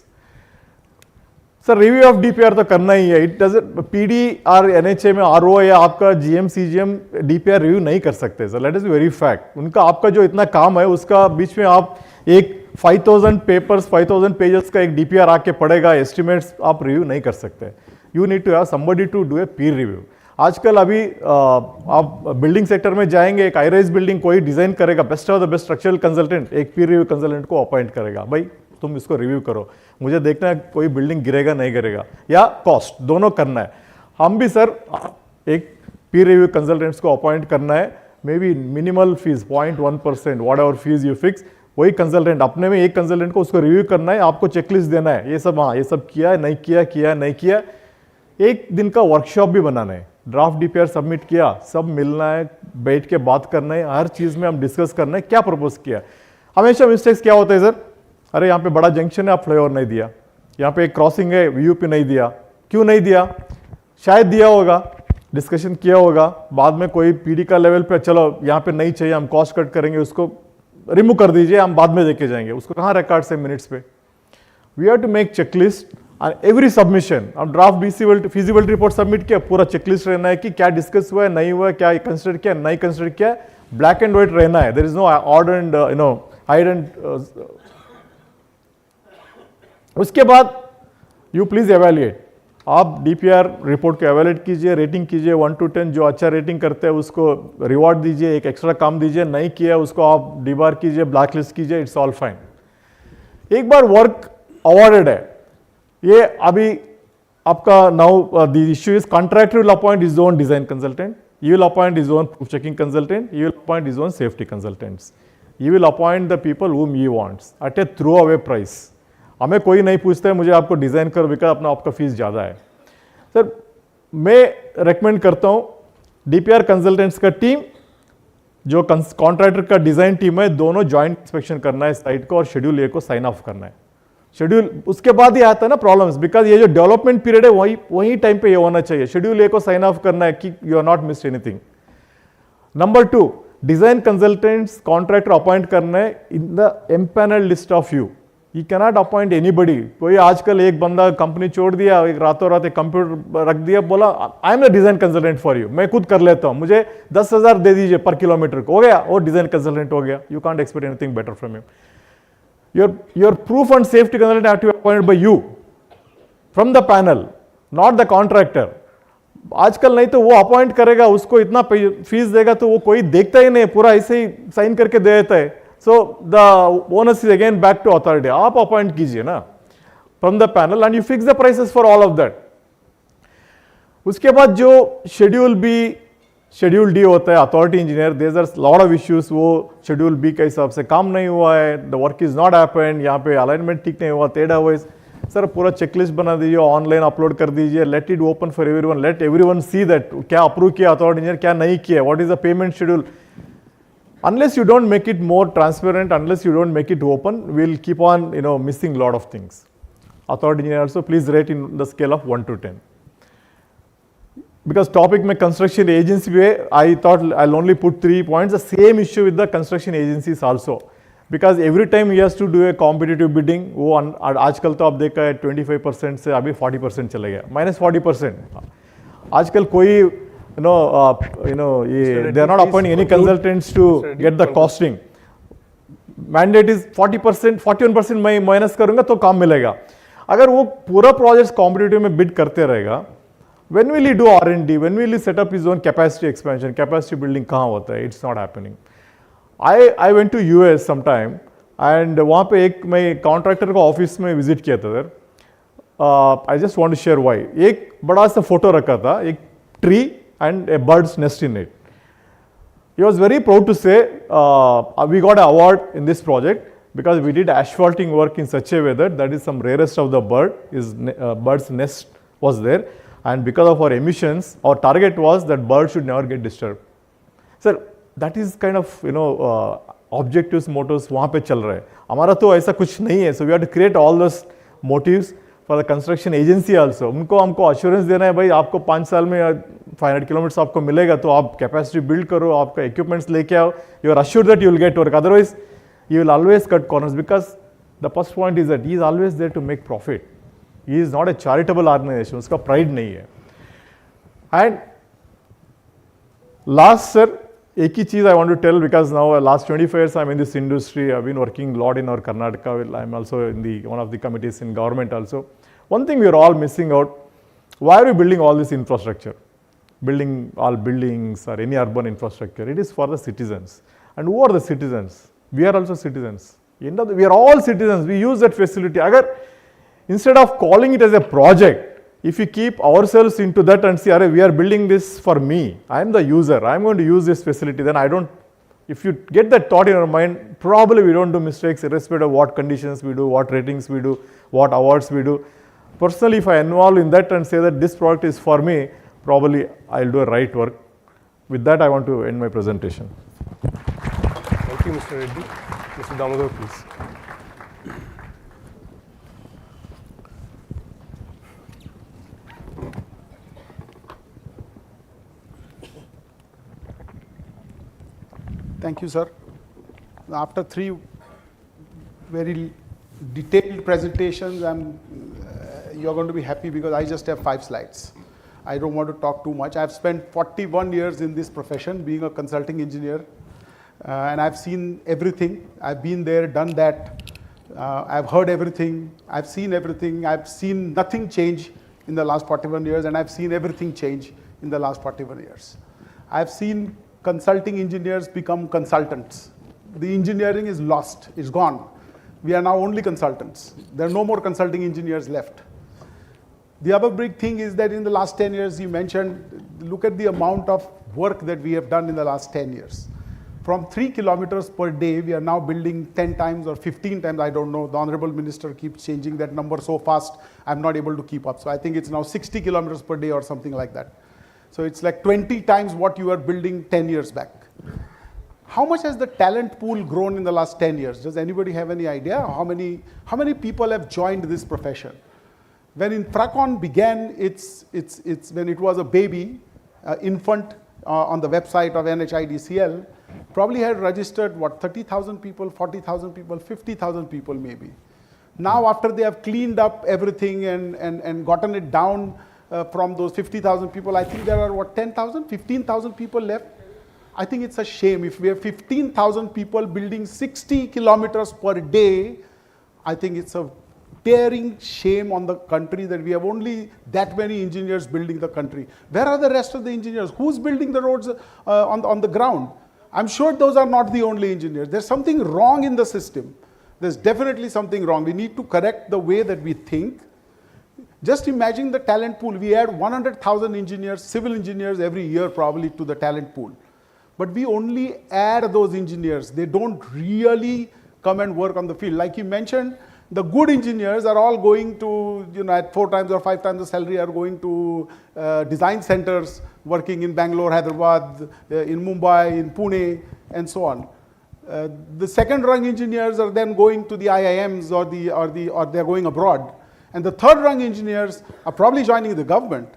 Sir review of DPR तो करना ही है. इट डजंट पीडी और एनएचए में आरओ या आपका जीएम सीजीएम डीपीआर रिव्यू नहीं कर सकते sir. Let is very fact. उनका आपका जो इतना काम है उसका बीच में आप एक 5000 पेपर्स 5000 पेजेस का एक डीपीआर आके पड़ेगा, एस्टिमेट्स आप रिव्यू नहीं कर सकते. You need to have somebody to do a peer review. आजकल अभी आप बिल्डिंग सेक्टर में जाएंगे, एक हाई राइज बिल्डिंग कोई डिजाइन करेगा, best of the best structural consultant एक पीर रिव्यू कंसल्टेंट को अपॉइंट करेगा. भाई तुम इसको रिव्यू करो, मुझे देखना है कोई बिल्डिंग गिरेगा नहीं गिरेगा, या कॉस्ट दोनों करना है. हम भी सर एक पीर रिव्यू कंसल्टेंट्स को अपॉइंट करना है. May be minimal fees 0.1%, what ever fees you fix. वही कंसल्टेंट अपने में एक कंसल्टेंट को उसको रिव्यू करना है, आपको चेकलिस्ट देना है, ये सब हाँ ये सब किया है, नहीं किया, किया नहीं किया. एक दिन का वर्कशॉप भी बनाना है. ड्राफ्ट डीपीआर सबमिट किया, सब मिलना है, बैठ के बात करना है, हर चीज़ में हम डिस्कस करना है क्या प्रपोज किया. हमेशा मिस्टेक्स क्या होता है सर, अरे यहाँ पे बड़ा जंक्शन है आप फ्लाईओवर नहीं दिया, यहाँ पे एक क्रॉसिंग है वीयूपी नहीं दिया. क्यों नहीं दिया? शायद दिया होगा, डिस्कशन किया होगा, बाद में कोई पीडी का लेवल पे चलो यहाँ पे नहीं चाहिए, हम कॉस्ट कट करेंगे, उसको रिमूव कर दीजिए, हम बाद में देके जाएंगे. उसको कहाँ रिकॉर्ड्स है मिनट्स पे. We have to make checklist every submission. हम ड्राफ्ट फिजिबिलिटी रिपोर्ट सबमिट किया, पूरा चेकलिस्ट रहना है कि क्या डिस्कस हुआ है, नहीं हुआ है, क्या कंसिडर किया, नहीं कंसिडर किया. ब्लैक एंड व्हाइट रहना है. There is no order and hide and. उसके बाद यू प्लीज एवेल्युएट. आप डीपीआर रिपोर्ट को एवेल्युएट कीजिए, रेटिंग कीजिए 1 to 10. जो अच्छा रेटिंग करते हैं उसको रिवॉर्ड दीजिए, एक एक्स्ट्रा काम दीजिए, नहीं किया उसको आप डिबार कीजिए, ब्लैकलिस्ट कीजिए, इट्स ऑल फाइन. एक बार वर्क अवॉर्डेड है, ये अभी आपका now the issue is contractor will appoint his own design consultant, you will appoint his own proof checking consultant, you will appoint his own safety consultants, you will appoint the people whom he wants at a throw away price. हमें कोई नहीं पूछता है मुझे आपको design करो because अपना आपका फीस ज़्यादा है. सर मैं रेकमेंड करता हूँ डीपीआर कंसल्टेंट्स का टीम, जो कॉन्ट्रैक्टर का डिजाइन टीम है, दोनों ज्वाइंट इंस्पेक्शन करना है साइट को और शेड्यूल ए को साइन ऑफ करना है. शेड्यूल उसके बाद ही आता है ना प्रॉब्लम्स, बिकॉज ये जो डेवलपमेंट पीरियड है वही टाइम पे ये होना चाहिए. शेड्यूल ए को साइन ऑफ करना है कि you are not missed anything. Number 2, design consultants contractor appoint करना है in the empanel list of you. You cannot appoint anybody. कोई आजकल एक बंदा कंपनी छोड़ दिया, एक रातों रात एक कंप्यूटर रख दिया, बोला I am the design consultant for you, मैं खुद कर लेता हूं, मुझे 10,000 दे दीजिए पर किलोमीटर को, हो गया वो डिजाइन कंसल्टेंट हो गया. You can't expect anything better from him. Your proof and safety consultant have to be appointed by you from the panel, not the contractor. आजकल नहीं तो वो अपॉइंट करेगा, उसको इतना फीस देगा तो वो कोई देखता ही नहीं, पूरा ऐसे ही साइन करके दे देता है. So the owners is again back to authority. आप अपॉइंट कीजिए ना from the panel and you fix the prices for all of that. उसके बाद जो शेड्यूल डी होता है, authority engineer, there are lot of issues. वो शेड्यूल बी के हिसाब से काम नहीं हुआ है, the work is not happened, यहाँ पे अलाइनमेंट ठीक नहीं हुआ, टेढ़ा हुआ. सर पूरा चेकलिस्ट बना दीजिए, ऑनलाइन अपलोड कर दीजिए, let it open for everyone, late everyone see that क्या अप्रूव किया अथॉरिटी इंजीनियर, क्या नहीं किया, what is the payment schedule. Unless you don't make it more transparent, unless you don't make it open, we'll keep on missing a lot of things. Authority engineer also please rate in the scale of 1 to 10. Because topic में construction agency पे, I thought I'll only put 3 points. The same issue with the construction agencies also. Because every time he has to do a competitive bidding, वो आजकल तो आप देखा है 25% से अभी 40% चले गया, -40%. आजकल कोई they are not appointing any consultants to get the costing. Mandate is 40%, 41% मैं माइनस करूंगा तो काम मिलेगा. अगर वो पूरा प्रोजेक्ट कॉम्पिटिटिव में बिड करते रहेगा, when will he do R&D, when will he set up his own capacity expansion, capacity building कहाँ होता है? It's not happening. I went to US sometime and वहाँ पे एक मैं कॉन्ट्रैक्टर का ऑफिस में विजिट किया था sir. I just want to share why. एक बड़ा सा फोटो रखा था, एक tree and a bird's nest in it. He was very proud to say we got an award in this project because we did asphalting work in such a way that is some rarest of the bird, his bird's nest was there, and because of our emissions, our target was that birds should never get disturbed. Sir, that is kind of objectives, mottos वहाँ पे चल रहा है. हमारा तो ऐसा कुछ नहीं है. So we have to create all those motives for the construction agency also. उनको हमको assurance देना है भाई आपको 5 साल में 500 kilometers आपको मिलेगा तो आप capacity build करो, आपका equipments लेके आओ. You are assured that you will get work. Otherwise, you will always cut corners because the first point is that he is always there to make profit. He is not a charitable organization. उसका pride नहीं है. And last sir, एक ही चीज़ I want to tell because now last 25 years I'm in this industry. I've been working a lot in our Karnataka. I'm also in one of the committees in government also. One thing we are all missing out. Why are we building all this infrastructure? Building all buildings or any urban infrastructure. It is for the citizens. And who are the citizens? We are also citizens. We are all citizens. We use that facility. Instead of calling it as a project, if we keep ourselves into that and say, we are building this for me, I am the user, I am going to use this facility, then if you get that thought in your mind, probably we don't do mistakes irrespective of what conditions we do, what ratings we do, what awards we do. Personally, if I involve in that and say that this product is for me, probably I will do a right work. With that, I want to end my presentation. Thank you, Mr. Reddy. Mr. Damodar, please. Thank you, sir. After 3 very detailed presentations, you're going to be happy because I just have 5 slides. I don't want to talk too much. I've spent 41 years in this profession being a consulting engineer, and I've seen everything. I've been there, done that. I've heard everything. I've seen everything. I've seen nothing change in the last 41 years, and I've seen everything change in the last 41 years. I've seen consulting engineers become consultants. The engineering is lost, it's gone. We are now only consultants. There are no more consulting engineers left. The other big thing is that in the last 10 years, you mentioned, look at the amount of work that we have done in the last 10 years. From 3 kilometers per day, we are now building 10 times or 15 times, I don't know. The Honorable Minister keeps changing that number so fast, I'm not able to keep up. So I think it's now 60 kilometers per day or something like that. So it's like 20 times what you were building 10 years back. How much has the talent pool grown in the last 10 years? Does anybody have any idea how many people have joined this profession? When Infracon began, when it was a baby, infant on the website of NHIDCL, probably had registered 30,000 people, 40,000 people, 50,000 people maybe. Now after they have cleaned up everything and gotten it down from those 50,000 people, I think there are 10,000, 15,000 people left. I think it's a shame. If we have 15,000 people building 60 kilometers per day, I think it's a tearing shame on the country that we have only that many engineers building the country. Where are the rest of the engineers? Who's building the roads on the ground? I'm sure those are not the only engineers. There's something wrong in the system. There's definitely something wrong. We need to correct the way that we think. Just imagine the talent pool. We add 100,000 engineers, civil engineers every year probably to the talent pool. But we only add those engineers. They don't really come and work on the field. Like you mentioned, the good engineers are all going to, at 4 times or 5 times the salary, are going to design centers, working in Bangalore, Hyderabad, in Mumbai, in Pune, and so on. The second rung engineers are then going to the IIMs or they're going abroad. And the third rung engineers are probably joining the government.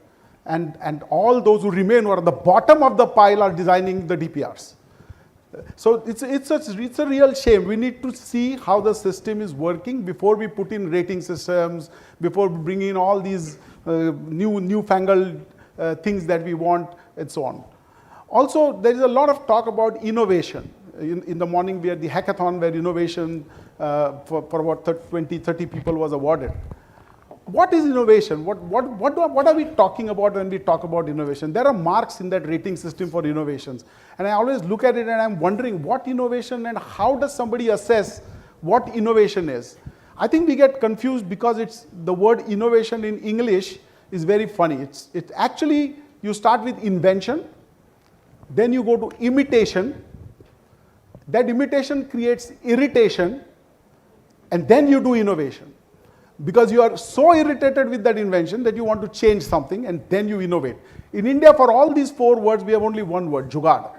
And all those who remain who are at the bottom of the pile are designing the DPRs. So it's a real shame. We need to see how the system is working before we put in rating systems, before we bring in all these newfangled things that we want, and so on. Also, there is a lot of talk about innovation. In the morning, we had the hackathon where innovation for about 20, 30 people was awarded. What is innovation? What are we talking about when we talk about innovation? There are marks in that rating system for innovations. And I always look at it and I'm wondering what innovation and how does somebody assess what innovation is? I think we get confused because the word innovation in English is very funny. It's actually, you start with invention, then you go to imitation. That imitation creates irritation, and then you do innovation. because you are so irritated with that invention that you want to change something and then you innovate. In India, for all these 4 words, we have only one word, jugaad.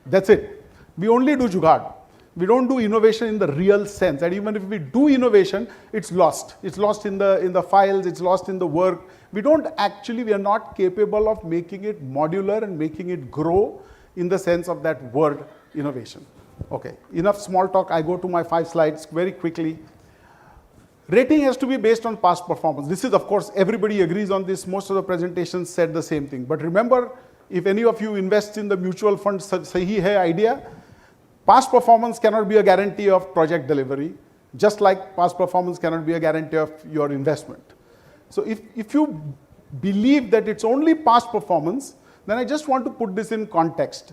That's it. We only do jugaad. We don't do innovation in the real sense. And even if we do innovation, it's lost. It's lost in the files, it's lost in the work. We are not capable of making it modular and making it grow in the sense of that word innovation. Okay, enough small talk. I go to my 5 slides very quickly. Rating has to be based on past performance. This is, of course, everybody agrees on this. Most of the presentations said the same thing. But remember, if any of you invest in the mutual fund sahi hai idea, past performance cannot be a guarantee of project delivery, just like past performance cannot be a guarantee of your investment. So if you believe that it's only past performance, then I just want to put this in context.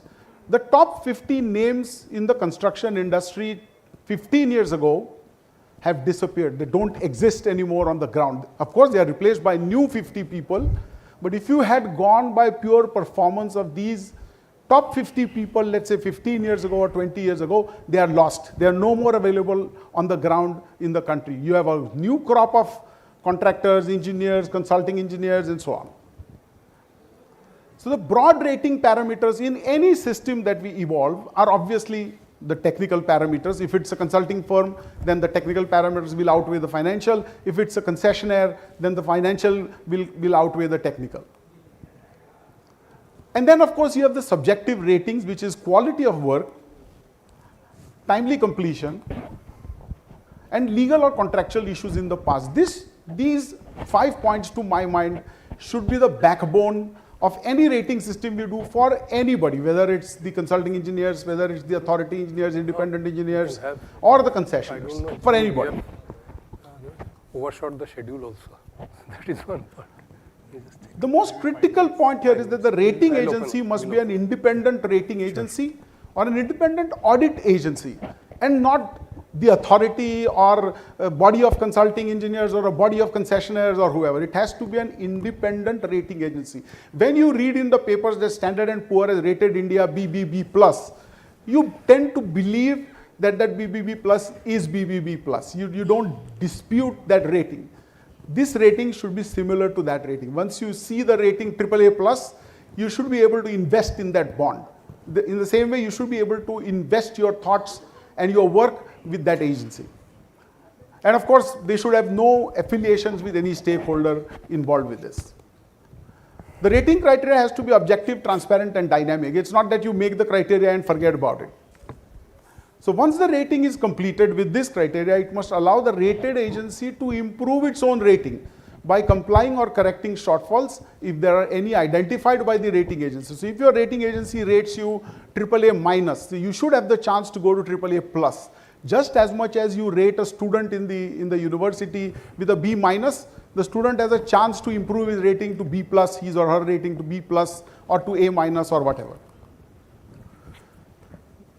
The top 50 names in the construction industry 15 years ago have disappeared. They don't exist anymore on the ground. Of course, they are replaced by new 50 people, but if you had gone by pure performance of these top 50 people, let's say 15 years ago or 20 years ago, they are lost. They are no more available on the ground in the country. You have a new crop of contractors, engineers, consulting engineers, and so on. So the broad rating parameters in any system that we evolve are obviously the technical parameters. If it's a consulting firm, then the technical parameters will outweigh the financial. If it's a concessionaire, then the financial will outweigh the technical. And then, of course, you have the subjective ratings, which is quality of work, timely completion, and legal or contractual issues in the past. These 5 points, to my mind, should be the backbone of any rating system we do for anybody, whether it's the consulting engineers, whether it's the authority engineers, independent engineers, or the concessionaires, for anybody. Overshot the schedule also. That is one part. The most critical point here is that the rating agency must be an independent rating agency or an independent audit agency, and not the authority or a body of consulting engineers or a body of concessionaires or whoever. It has to be an independent rating agency. When you read in the papers that Standard & Poor has rated India BBB+, you tend to believe that BBB+ is BBB+. You don't dispute that rating. This rating should be similar to that rating. Once you see the rating AAA+, you should be able to invest in that bond. In the same way, you should be able to invest your thoughts and your work with that agency. And of course, they should have no affiliations with any stakeholder involved with this. The rating criteria has to be objective, transparent, and dynamic. It's not that you make the criteria and forget about it. So once the rating is completed with this criteria, it must allow the rated agency to improve its own rating by complying or correcting shortfalls if there are any identified by the rating agency. So if your rating agency rates you AAA-, so you should have the chance to go to AAA+. Just as much as you rate a student in the university with a B-, the student has a chance to improve his rating to B+, his or her rating to B+, or to A- or whatever.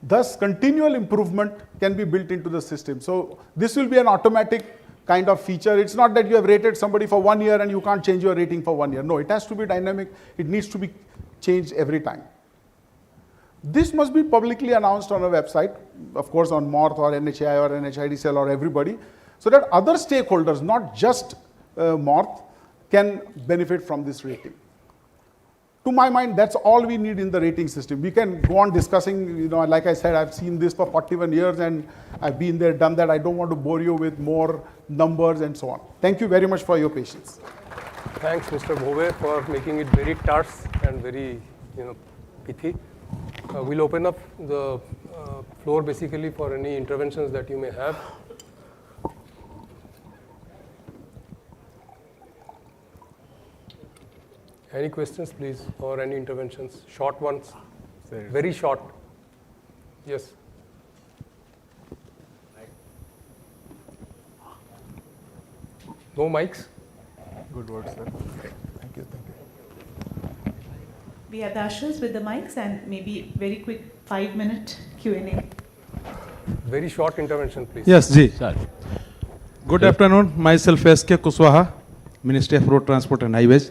Thus, continual improvement can be built into the system. So this will be an automatic kind of feature. It's not that you have rated somebody for 1 year and you can't change your rating for 1 year. No, it has to be dynamic. It needs to be changed every time. This must be publicly announced on a website, of course on MORTH or NHEA or NHIDCL or everybody, so that other stakeholders, not just MORTH, can benefit from this rating. To my mind, that's all we need in the rating system. We can go on discussing, like I said, I've seen this for 41 years and I've been there, done that. I don't want to bore you with more numbers and so on. Thank you very much for your patience. Thanks, Mr. Bhove, for making it very terse and very, pithy. We'll open up the floor basically for any interventions that you may have. Any questions, please, or any interventions? Short ones, very short. Yes. No mics? Good word, sir. Thank you. We have the ushers with the mics and maybe very quick 5-minute Q&A. Very short intervention, please. Yes, Ji. Good afternoon. Myself S.K. Kushwaha, Ministry of Road Transport and Highways.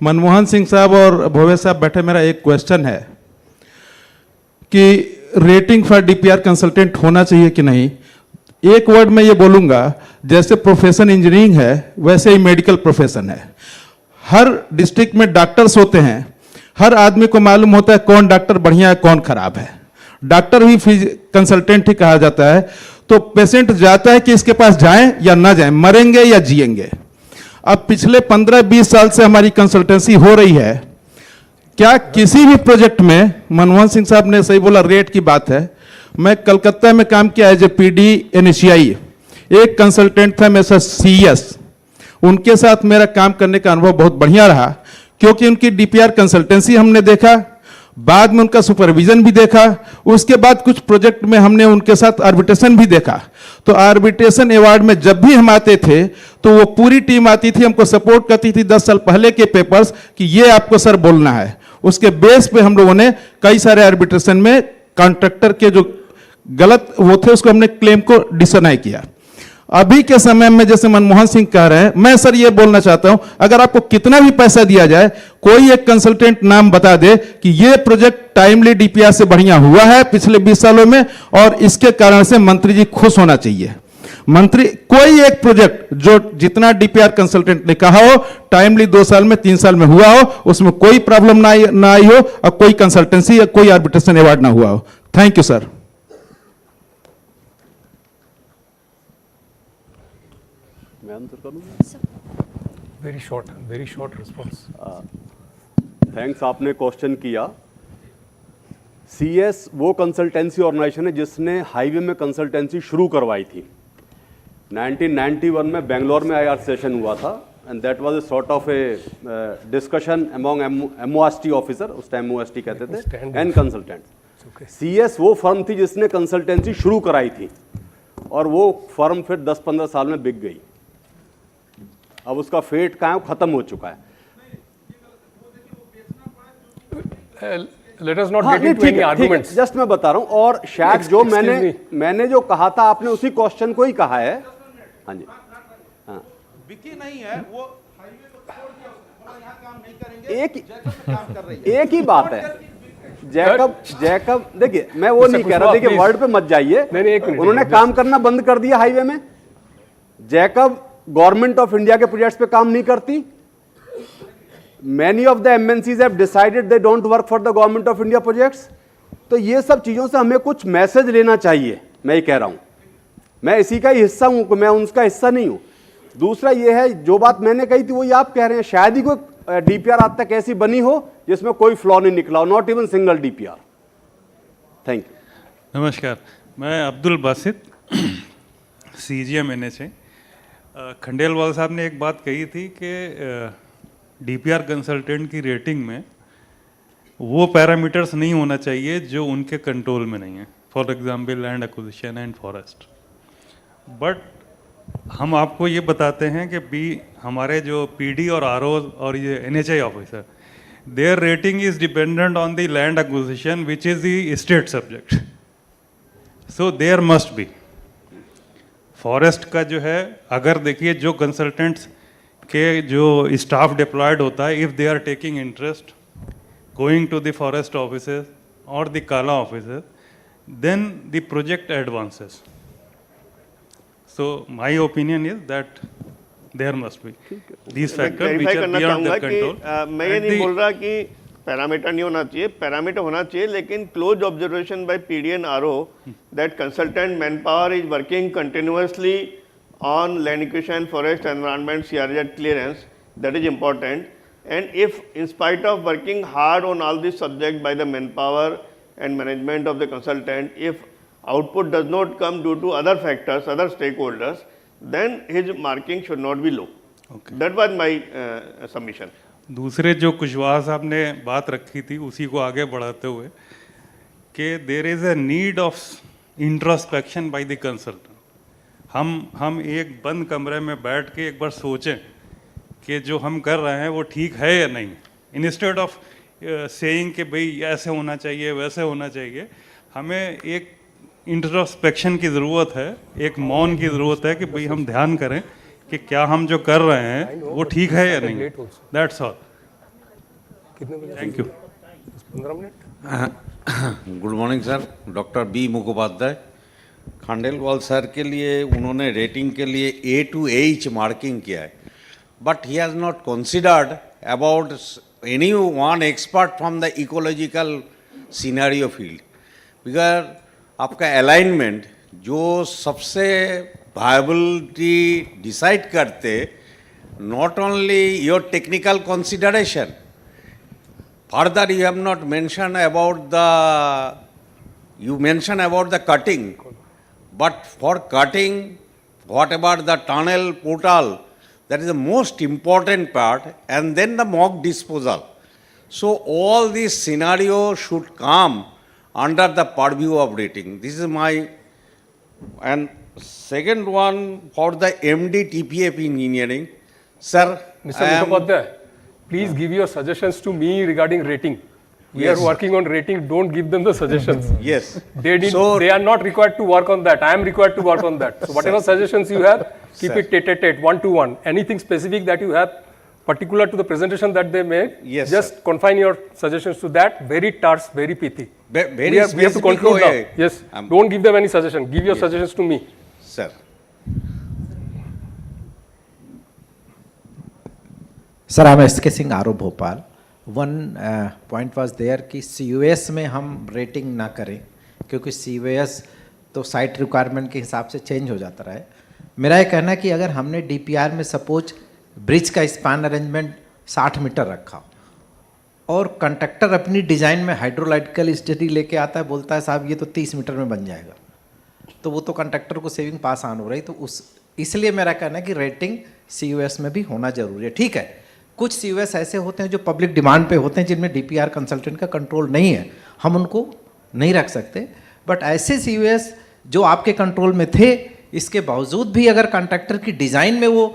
Manmohan Singh साहब और भोवे साहब बैठे, मेरा एक question है कि rating for DPR consultant होना चाहिए कि नहीं। एक वर्ड में ये बोलूंगा, जैसे प्रोफेशन इंजीनियरिंग है वैसे ही मेडिकल प्रोफेशन है। हर डिस्ट्रिक्ट में डॉक्टर्स होते हैं, हर आदमी को मालूम होता है कौन डॉक्टर बढ़िया है कौन खराब है। डॉक्टर भी कंसल्टेंट ही कहा जाता है। तो पेशेंट जाता है कि इसके पास जाएं या ना जाएं, मरेंगे या जिएंगे। अब पिछले 15-20 साल से हमारी कंसल्टेंसी हो रही है। क्या किसी भी प्रोजेक्ट में, मनमोहन सिंह साहब ने सही बोला, रेट की बात है। मैं कलकत्ता में काम किया एज ए पीडी NHEA। एक कंसल्टेंट था मिस्टर CS, उनके साथ मेरा काम करने का अनुभव बहुत बढ़िया रहा, क्योंकि उनकी DPR कंसल्टेंसी हमने देखा, बाद में उनका सुपरविजन भी देखा, उसके बाद कुछ प्रोजेक्ट में हमने उनके साथ आर्बिट्रेशन भी देखा। तो आर्बिट्रेशन अवार्ड में जब भी हम आते थे तो वो पूरी टीम आती थी, हमको सपोर्ट करती थी 10 साल पहले के पेपर्स कि ये आपको सर बोलना है। उसके बेस पे हम लोगों ने कई सारे आर्बिट्रेशन में कॉन्ट्रैक्टर के जो गलत वो थे उसको हमने क्लेम को डिसनाई किया। अभी के समय में जैसे मनमोहन सिंह कह रहे हैं, मैं सर ये बोलना चाहता हूं, अगर आपको कितना भी पैसा दिया जाए, कोई एक कंसल्टेंट नाम बता दे कि ये प्रोजेक्ट टाइमली DPR से बढ़िया हुआ है पिछले 20 सालों में, और इसके कारण से मंत्री जी खुश होना चाहिए। मंत्री कोई एक प्रोजेक्ट जो जितना DPR कंसल्टेंट ने कहा हो टाइमली 2 साल में 3 साल में हुआ हो, उसमें कोई प्रॉब्लम ना आई हो, और कोई कंसल्टेंसी या कोई आर्बिट्रेशन अवार्ड ना हुआ हो। Thank you sir. Very short response. Thanks, आपने क्वेश्चन किया। CS वो कंसल्टेंसी ऑर्गेनाइजेशन है जिसने हाईवे में कंसल्टेंसी शुरू करवाई थी। 1991 में बेंगलोर में IR सेशन हुआ था, and that was a sort of A discussion among MOST officer, उस टाइम MOST कहते थे, एंड कंसल्टेंट। CS वो फर्म थी जिसने कंसल्टेंसी शुरू कराई थी, और वो फर्म फिर 10-15 साल में बिक गई। अब उसका फेट कहाँ है, खत्म हो चुका है। Let us not get into any arguments. Just मैं बता रहा हूं, और शायद जो मैंने जो कहा था आपने उसी क्वेश्चन को ही कहा है। हाँ जी, हाँ, बिकी नहीं है वो, हाईवे को छोड़ के यहाँ काम नहीं करेंगे, काम कर रही है। एक ही बात है। जैकब देखिए, मैं वो नहीं कह रहा, देखिए वर्ड पे मत जाइए। उन्होंने काम करना बंद कर दिया हाईवे में। जैकब गवर्नमेंट ऑफ इंडिया के प्रोजेक्ट्स पे काम नहीं करती। Many of the MNCs have decided they don't work for the government of India projects. तो ये सब चीजों से हमें कुछ मैसेज लेना चाहिए, मैं ये कह रहा हूं। मैं इसी का ही हिस्सा हूं, मैं उनका हिस्सा नहीं हूं। दूसरा ये है, जो बात मैंने कही थी वही आप कह रहे हैं, शायद ही कोई DPR आज तक ऐसी बनी हो जिसमें कोई फ्लॉ नहीं निकला हो, not even single DPR। Thank you. नमस्कार, मैं अब्दुल बासित, CGM NHEA। खंडेलवाल साहब ने एक बात कही थी कि DPR कंसल्टेंट की रेटिंग में वो पैरामीटर्स नहीं होना चाहिए जो उनके कंट्रोल में नहीं है, for example land acquisition and forest. But हम आपको ये बताते हैं कि हमारे जो PD और RO और ये NHI officer, their rating is dependent on the land acquisition which is the state subject. So there must be forest का जो है, अगर देखिए जो कंसल्टेंट्स के जो स्टाफ डिप्लॉयड होता है, if they are taking interest going to the forest offices और द काला offices, then the project advances. So my opinion is that there must be these factors which are beyond their control. मैं ये नहीं बोल रहा कि parameter नहीं होना चाहिए, पैरामीटर होना चाहिए, लेकिन close observation bye PD and RO that consultant man power is working continuously on land acquisition, forest, environment, CRZ clearance, that is important. And if in spite of working hard on all these subjects by the manpower and management of the consultant, if output does not come due to other factors, other stakeholders, then his marking should not be low. Okay. That was my submission. दूसरे जो कुशवाहा साहब ने बात रखी थी उसी को आगे बढ़ाते हुए कि there is a need of introspection by the consultant. हम एक बंद कमरे में बैठ के एक बार सोचें कि जो हम कर रहे हैं वो ठीक है या नहीं, इंस्टेड ऑफ सेइंग कि भाई ऐसे होना चाहिए वैसे होना चाहिए। हमें एक इंट्रोस्पेक्शन की ज़रूरत है, एक मौन की ज़रूरत है कि भाई हम ध्यान करें कि क्या हम जो कर रहे हैं वो ठीक है या नहीं। That's all. Thank you. 15 minute. Good morning sir, doctor B Mukhopadhyay, Khandelwal sir के लिए उन्होंने रेटिंग के लिए A to H मार्किंग किया है, but he has not considered about any one expert from the ecological scenario field, because आपका alignment जो सबसे वायबिलिटी डिसाइड करते, not only your technical consideration, further you have not mentioned about the cutting, but for cutting, what about the tunnel portal, that is the most important part, and then the mock disposal. So all these scenarios should come under the purview of rating. This is my, and second one for the MD TPF engineering. Sir, Mr. Mukhopadhyay, please give your suggestions to me regarding rating. We Yes. are working on rating, don't give them the suggestions. Yes. They are not required to work on that. I am required to work on that. So whatever suggestions you have, keep Sir. it tete-a-tete, one-to-one. Anything specific that you have, particular to the presentation that they made, Yes, just confine your suggestions to that. Very terse, very pithy. Very we have to specific conclude now. way. Yes. Don't give them any suggestion. Give your Yes. suggestions to me. Sir. Sir, I am SK Singh, RO Bhopal. One point was there कि CUS में हम rating ना करें, क्योंकि CUS तो site requirement के हिसाब से चेंज हो जाता रहा है. मेरा ये कहना है कि अगर हमने DPR में सपोज ब्रिज का स्पान अरेंजमेंट 60 मीटर रखा और कंट्रक्टर अपनी डिज़ाइन में हाइड्रोलॉजिकल स्टडी लेके आता है, बोलता है साहब ये तो 30 मीटर में बन जाएगा, तो वो तो कंट्रक्टर को सेविंग पास ऑन हो रही. तो इसलिए मेरा कहना है कि रेटिंग CUS में भी होना जरूरी है. ठीक है, कुछ CUS ऐसे होते हैं जो पब्लिक डिमांड पे होते हैं, जिनमें DPR कंसल्टेंट का कंट्रोल नहीं है, हम उनको नहीं रख सकते. बट ऐसे CUS जो आपके कंट्रोल में थे, इसके बावजूद भी अगर कंट्रक्टर की डिज़ाइन में वो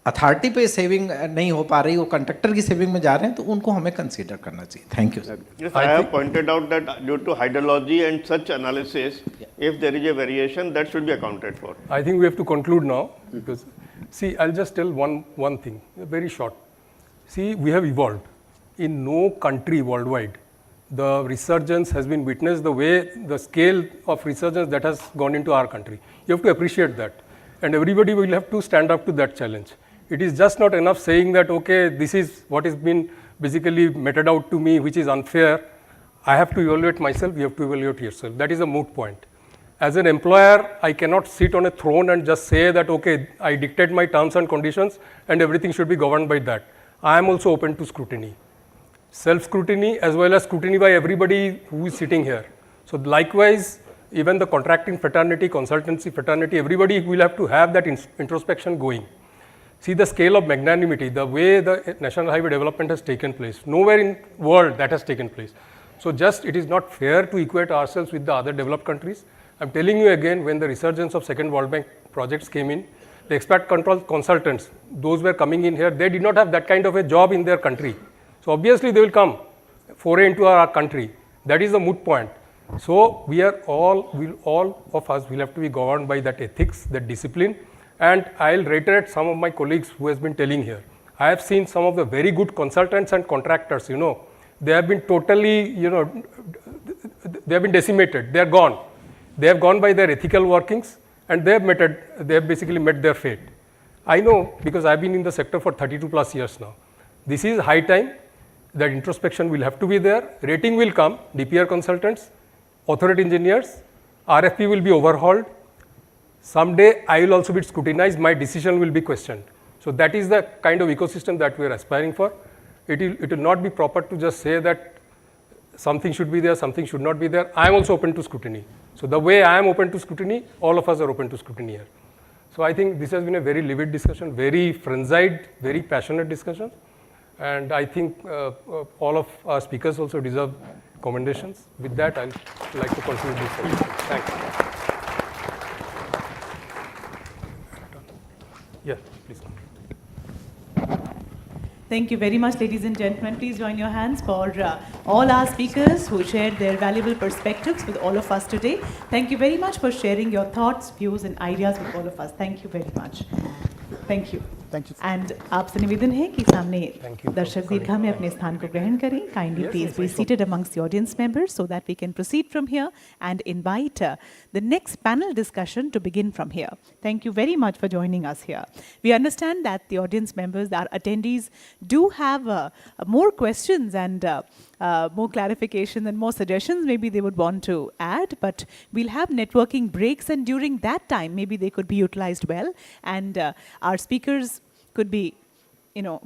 अथॉरिटी पे सेविंग नहीं हो पा रही, वो कंट्रक्टर की सेविंग में जा रहे हैं, तो उनको हमें कंसीडर करना चाहिए. Thank you. Yes, I have pointed out that due to hydrology and such analysis, if there is a variation, that should be accounted for. I think we have to conclude now, because see, I'll just tell one thing, very short. See, we have evolved. In no country worldwide, the resurgence has been witnessed the way, the scale of resurgence that has gone into our country. You have to appreciate that. And everybody will have to stand up to that challenge. It is just not enough saying that, okay, this is what has been basically meted out to me, which is unfair. I have to evaluate myself, you have to evaluate yourself. That is a moot point. As an employer, I cannot sit on a throne and just say that, okay, I dictate my terms and conditions and everything should be governed by that. I am also open to scrutiny. Self-scrutiny as well as scrutiny by everybody who is sitting here. So likewise, even the contracting fraternity, consultancy fraternity, everybody will have to have that introspection going. See the scale of magnanimity, the way the national highway development has taken place. Nowhere in the world that has taken place. So just it is not fair to equate ourselves with the other developed countries. I'm telling you again, when the resurgence of Second World Bank projects came in, the expert control consultants, those were coming in here, they did not have that kind of a job in their country. So obviously they will come foray into our country. That is the moot point. So we are all of us will have to be governed by that ethics, that discipline. And I'll reiterate some of my colleagues who has been telling here. I have seen some of the very good consultants and contractors, they have been totally, they have been decimated. They are gone. They have gone by their ethical workings and they have basically met their fate. I know because I've been in the sector for 32 plus years now. This is high time that introspection will have to be there. Rating will come, DPR consultants, authority engineers, RFP will be overhauled. Someday I will also be scrutinized, my decision will be questioned. So that is the kind of ecosystem that we are aspiring for. It will not be proper to just say that something should be there, something should not be there. I am also open to scrutiny. So the way I am open to scrutiny, all of us are open to scrutiny here. So I think this has been a very livid discussion, very frenzied, very passionate discussion. And I think all of our speakers also deserve commendations. With that, I'd like to conclude this session. Thanks. Yeah, please. Thank you very much, ladies and gentlemen. Please join your hands for all our speakers who shared their valuable perspectives with all of us today. Thank you very much for sharing your thoughts, views, and ideas with all of us. Thank you very much. Thank you. Thank you. And आपसे निवेदन है कि सामने दर्शक दीर्घा में अपने स्थान को ग्रहण करें. Kindly please be seated amongst the audience members so that we can proceed from here and invite the next panel discussion to begin from here. Thank you very much for joining us here. We understand that the audience members, our attendees, do have more questions and more clarification and more suggestions maybe they would want to add, but we'll have networking breaks, and during that time maybe they could be utilized well, and our speakers could be,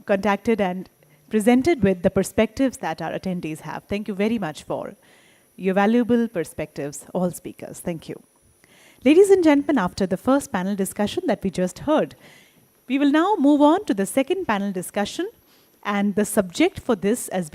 contacted and presented with the perspectives that our attendees have. Thank you very much for your valuable perspectives, all speakers. Thank you. Ladies and gentlemen, after the first panel discussion that we just heard, we will now move on to the second panel discussion, and the subject for this as